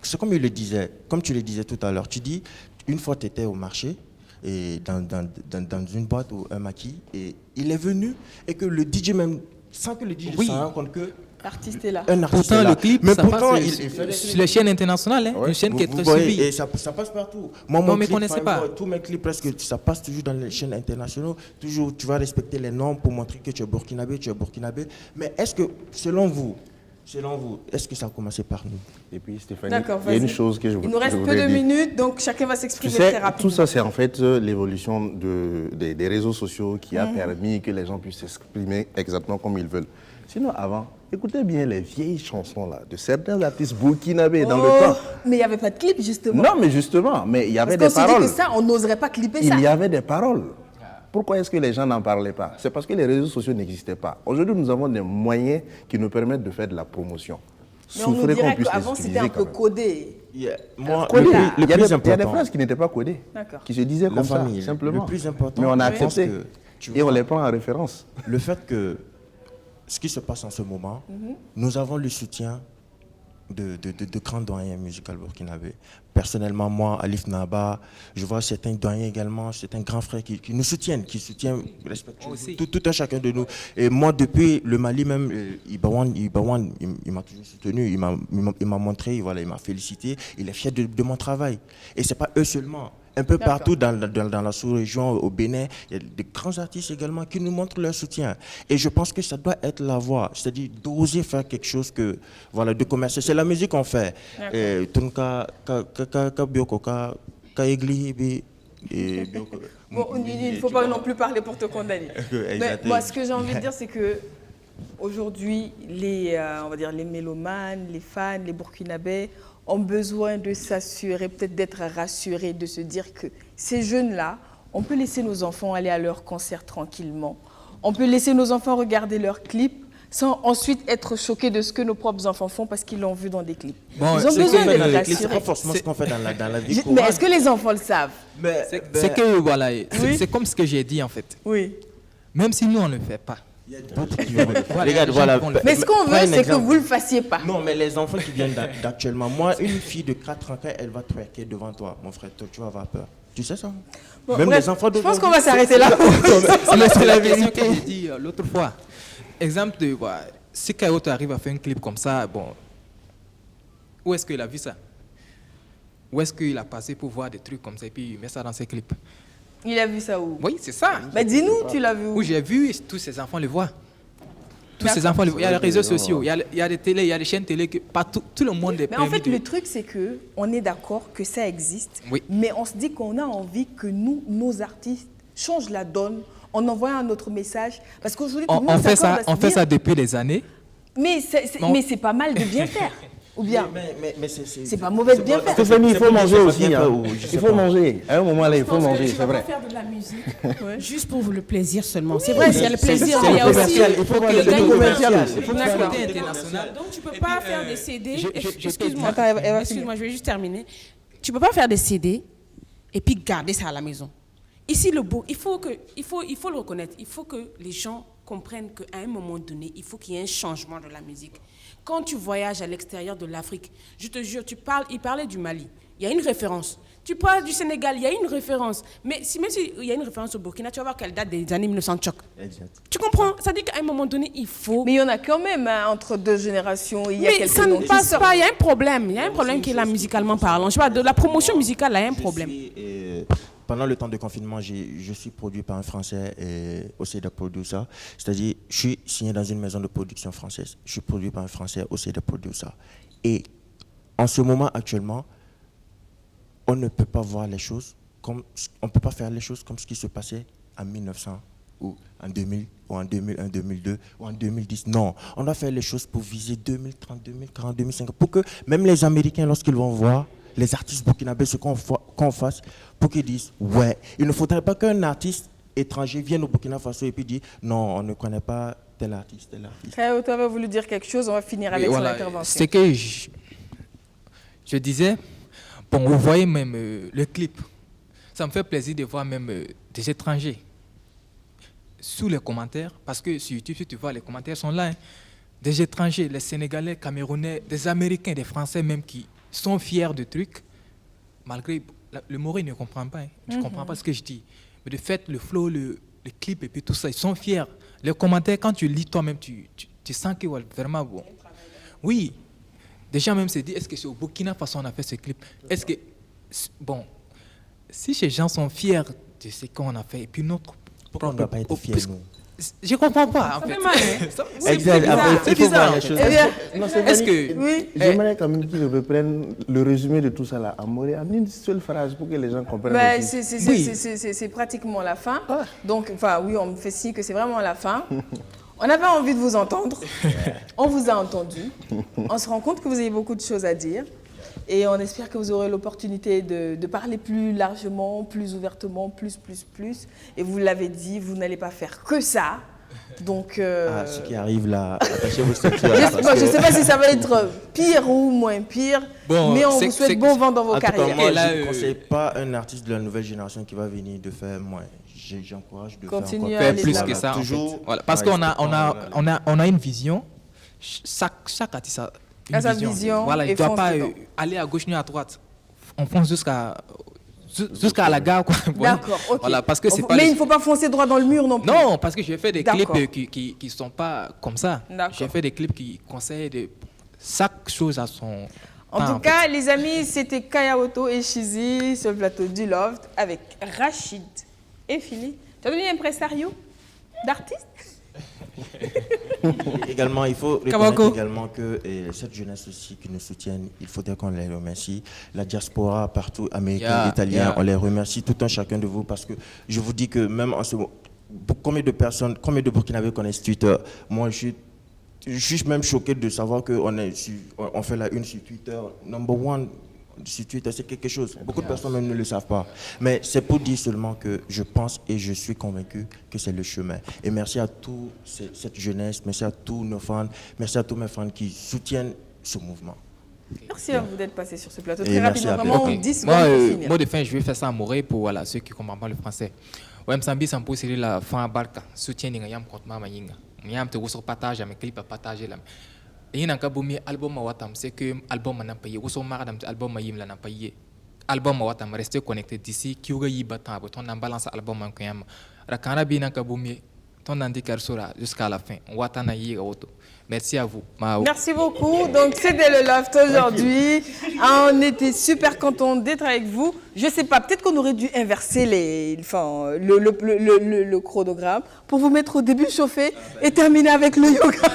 c'est comme il le disait, comme tu le disais tout à l'heure, tu dis, une fois tu étais au marché, et dans une boîte ou un maquis, et il est venu, et que le DJ même, sans que le DJ se rende compte que l'artiste est là. Pourtant, le clip, mais ça passe sur les chaînes internationales, une chaîne qui est très suivie. Et ça passe partout. Moi, non, mais ne connaissez pas. Tous mes clips, presque, ça passe toujours dans les chaînes internationales. Toujours, tu vas respecter les normes pour montrer que tu es burkinabé, Mais est-ce que, selon vous, est-ce que ça a commencé par nous? Et puis Stéphanie, il y a une chose que je voudrais dire. Il nous reste peu de minutes, donc chacun va s'exprimer très rapidement. Tout ça, c'est en fait l'évolution des réseaux sociaux qui a permis que les gens puissent s'exprimer exactement comme ils veulent. Sinon, avant, écoutez bien les vieilles chansons là, de certains artistes burkinabés dans le temps. Mais il n'y avait pas de clip, justement. Non, mais justement, il y avait des paroles. Parce qu'on s'est dit que ça, on n'oserait pas clipper ça. Il y avait des paroles. Pourquoi est-ce que les gens n'en parlaient pas? C'est parce que les réseaux sociaux n'existaient pas. Aujourd'hui, nous avons des moyens qui nous permettent de faire de la promotion. Mais on nous dirait qu'avant, c'était un peu codé. Il y a des phrases qui n'étaient pas codées, qui se disaient comme ça, simplement. Le plus important, mais on a accepté et on les prend en référence. Le fait que ce qui se passe en ce moment, nous avons le soutien de grands doyens musicaux burkinabés. Personnellement, moi, Alif Naba, je vois certains doyens également, certains grands frères qui nous soutiennent, respectent tout un chacun de nous. Et moi, depuis le Mali même, Ibawan, il m'a toujours soutenu, il m'a montré, voilà, il m'a félicité, il est fier de mon travail. Et ce n'est pas eux seulement. Un peu partout dans la sous-région, au Bénin, il y a des grands artistes également qui nous montrent leur soutien. Et je pense que ça doit être la voie, c'est-à-dire d'oser faire quelque chose de commercial. C'est la musique qu'on fait. Il ne faut pas non plus parler pour te condamner. Mais moi, ce que j'ai envie de dire, c'est que aujourd'hui, on va dire les mélomanes, les fans, les burkinabés ont besoin de s'assurer, peut-être d'être rassurés, de se dire que ces jeunes-là, on peut laisser nos enfants aller à leur concert tranquillement. On peut laisser nos enfants regarder leurs clips sans ensuite être choqués de ce que nos propres enfants font parce qu'ils l'ont vu dans des clips. Bon, ils ont besoin d'être rassurés. C'est pas forcément ce qu'on fait dans la vie. Mais est-ce que les enfants le savent? C'est que, voilà, c'est comme ce que j'ai dit en fait. Oui. Même si nous, on ne le fait pas. Regarde, voilà. Mais ce qu'on veut, c'est que vous ne le fassiez pas. Non, mais les enfants qui viennent d'actuellement, moi, une fille de 4 ans, elle va twerker devant toi, mon frère, tu vas avoir peur. Tu sais ça? Bon, même bref, les enfants je pense qu'on va s'arrêter là. C'est la vérité que j'ai dit l'autre fois. Exemple de, si Kayoto arrive à faire un clip comme ça, bon, où est-ce qu'il a vu ça? Où est-ce qu'il a passé pour voir des trucs comme ça et puis il met ça dans ses clips? Il a vu ça où? Oui, c'est ça. Bah dis-nous, tu l'as vu où? Où j'ai vu, tous ces enfants le voient. Tous ces enfants, il y a les réseaux sociaux, il y a des télés, il y a des chaînes télé, partout, tout le monde est Mais en fait, le truc, c'est qu'on est d'accord que ça existe, mais on se dit qu'on a envie que nos artistes changent la donne en envoyant un autre message. Parce qu'aujourd'hui, on fait ça depuis des années. Mais c'est pas mal de bien faire. Ou bien Mais c'est pas mauvais de bien faire. Stéphanie, il faut manger aussi. Il faut pas. manger. À un moment là, il Je faut pense que manger, tu c'est vas vrai. pas faire de la musique juste pour le plaisir seulement. C'est vrai, il y a le plaisir, c'est mais il y a le aussi commercial. Il faut voir le une commercial aussi. Il faut une D'accord. qualité internationale. Donc tu peux pas faire des CD. Excuse-moi, Attends, elle va excuse-moi, je vais juste terminer. Tu peux pas faire des CD et puis garder ça à la maison. Ici, il faut le reconnaître. Il faut que les gens comprennent qu'à un moment donné, il faut qu'il y ait un changement de la musique. Quand tu voyages à l'extérieur de l'Afrique, je te jure, il parlait du Mali, il y a une référence. Tu parles du Sénégal, il y a une référence. Mais même s'il y a une référence au Burkina, tu vas voir qu'elle date des années 1900 choc. Tu comprends? Ça dit qu'à un moment donné, il faut... Mais il y en a quand même entre deux générations. Il y a Mais quelques ça noms ne qui passe sortent. pas, il y a un problème. Il y a un problème qui est là musicalement parlant. Je sais pas, de la promotion musicale, il y a un problème. Pendant le temps de confinement, je suis produit par un Français au CEDA Producer. C'est-à-dire, je suis signé dans une maison de production française. Je suis produit par un Français au CEDA Producer. Et en ce moment, actuellement, on ne peut pas voir les choses comme... On ne peut pas faire les choses comme ce qui se passait en 1900 ou en 2000 ou en 2001, 2002 ou en 2010. Non, on doit faire les choses pour viser 2030, 2040, 2050. Pour que même les Américains, lorsqu'ils vont voir les artistes burkinabés, ce qu'on fasse, pour qu'ils disent, ouais, il ne faudrait pas qu'un artiste étranger vienne au Burkina Faso et puis dise, non, on ne connaît pas tel artiste, tel artiste. Kaya, tu avais voulu dire quelque chose, on va finir avec son intervention. C'est que je disais, bon, vous voyez même le clip, ça me fait plaisir de voir même des étrangers sous les commentaires, parce que sur YouTube, si tu vois, les commentaires sont là, hein, des étrangers, les Sénégalais, Camerounais, des Américains, des Français même qui sont fiers de trucs, malgré le Moré ne comprend pas, hein. Je ne comprends pas ce que je dis. Mais de fait, le flow, le clip et puis tout ça, ils sont fiers. Les commentaires, quand tu lis toi-même, tu sens que ouais, vraiment bon. Oui, des gens même se disent, est-ce que c'est au Burkina Faso qu'on a fait ce clip? Est-ce que, bon, si ces gens sont fiers de ce qu'on a fait, et puis notre... Pourquoi on ne doit pas être fiers, nous? Je ne comprends pas, en fait. C'est bizarre. Est-ce que... Oui. J'aimerais quand même qu'ils reprennent le résumé de tout ça là en une seule phrase pour que les gens comprennent. C'est pratiquement la fin. Donc, enfin, oui, on me fait signe que c'est vraiment la fin. On avait envie de vous entendre. On vous a entendu. On se rend compte que vous avez beaucoup de choses à dire. Et on espère que vous aurez l'opportunité de parler plus largement, plus ouvertement, plus. Et vous l'avez dit, vous n'allez pas faire que ça. Donc, ce qui arrive là, attachez vos ceintures. Je ne sais pas si ça va être pire ou moins pire, bon, mais on vous souhaite bon vent dans vos carrières. Moi, je ne conseille pas un artiste de la nouvelle génération qui va venir de faire moins. J'encourage de faire plus que ça. Toujours. En fait. Voilà. Parce qu'on a une vision. Chaque artiste a une vision. Voilà, il ne doit pas aller à gauche ni à droite. On fonce jusqu'à la gare. D'accord, ok. Voilà, parce que mais il ne faut pas foncer droit dans le mur non plus. Non, parce que j'ai fait des clips qui ne sont pas comme ça. J'ai fait des clips qui conseillent chaque chose à son En tout cas, les amis, c'était Kaya Otto et Chizi sur le plateau du Loft avec Rachid et Philippe. Tu as devenu impresario d'artiste? Également, il faut reconnaître également que cette jeunesse aussi qui nous soutiennent, il faudrait qu'on les remercie. La diaspora partout, américains, italiens, on les remercie tout un chacun de vous parce que je vous dis que même en ce moment, combien de personnes, combien de Burkinabés connaissent Twitter? Moi, je suis même choqué de savoir qu'on fait la une sur Twitter, #1 sur Twitter, c'est quelque chose. Beaucoup de personnes même ne le savent pas. Mais c'est pour dire seulement que je pense et je suis convaincu que c'est le chemin. Et merci à toute cette jeunesse, merci à tous nos fans, merci à tous mes fans qui soutiennent ce mouvement. Merci à vous d'être passé sur ce plateau. Très rapidement, vraiment, 10 secondes pour finir. Moi, de fin, je vais faire ça en moré pour ceux qui ne comprennent pas le français. Ouais, Msambi, ça me pose la fin à Barca. Soutien de Yam contre Mama Yinga. Yam te vous partage, mes clips à partager là. Et il y a un album watam, c'est que album n'a payé. Ou son madame album n'a pas payé. Album watam, restez connecté d'ici. Qui aurait eu battant, ton balance album en kayam. Rakana bien kabumi, ton indicateur sera jusqu'à la fin. Watana yi auto. Merci à vous. Merci beaucoup. Donc c'était le Loft aujourd'hui. On était super contents d'être avec vous. Je sais pas, peut-être qu'on aurait dû inverser le chronogramme pour vous mettre au début chauffé et terminer avec le yoga.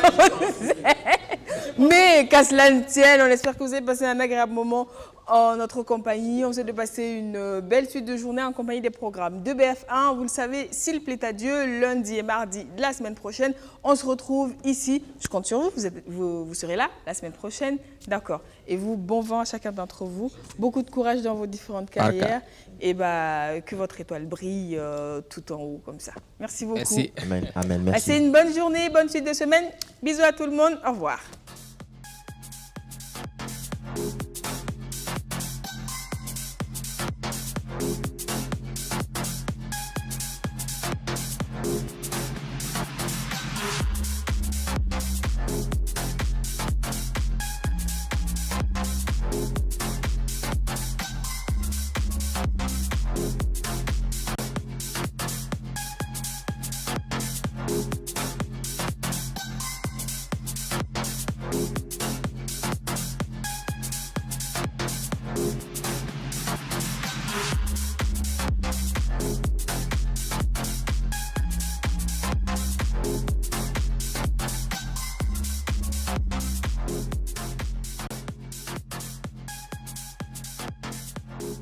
Mais qu'à cela ne tienne, on espère que vous avez passé un agréable moment en notre compagnie. On vous souhaite de passer une belle suite de journée en compagnie des programmes de BF1. Vous le savez, s'il plaît à Dieu, lundi et mardi de la semaine prochaine, on se retrouve ici. Je compte sur vous, vous serez là la semaine prochaine. D'accord. Et vous, bon vent à chacun d'entre vous. Beaucoup de courage dans vos différentes carrières. Et que votre étoile brille tout en haut comme ça. Merci beaucoup. Merci. Amen. Amen. Merci. Passez une bonne journée, bonne suite de semaine. Bisous à tout le monde. Au revoir.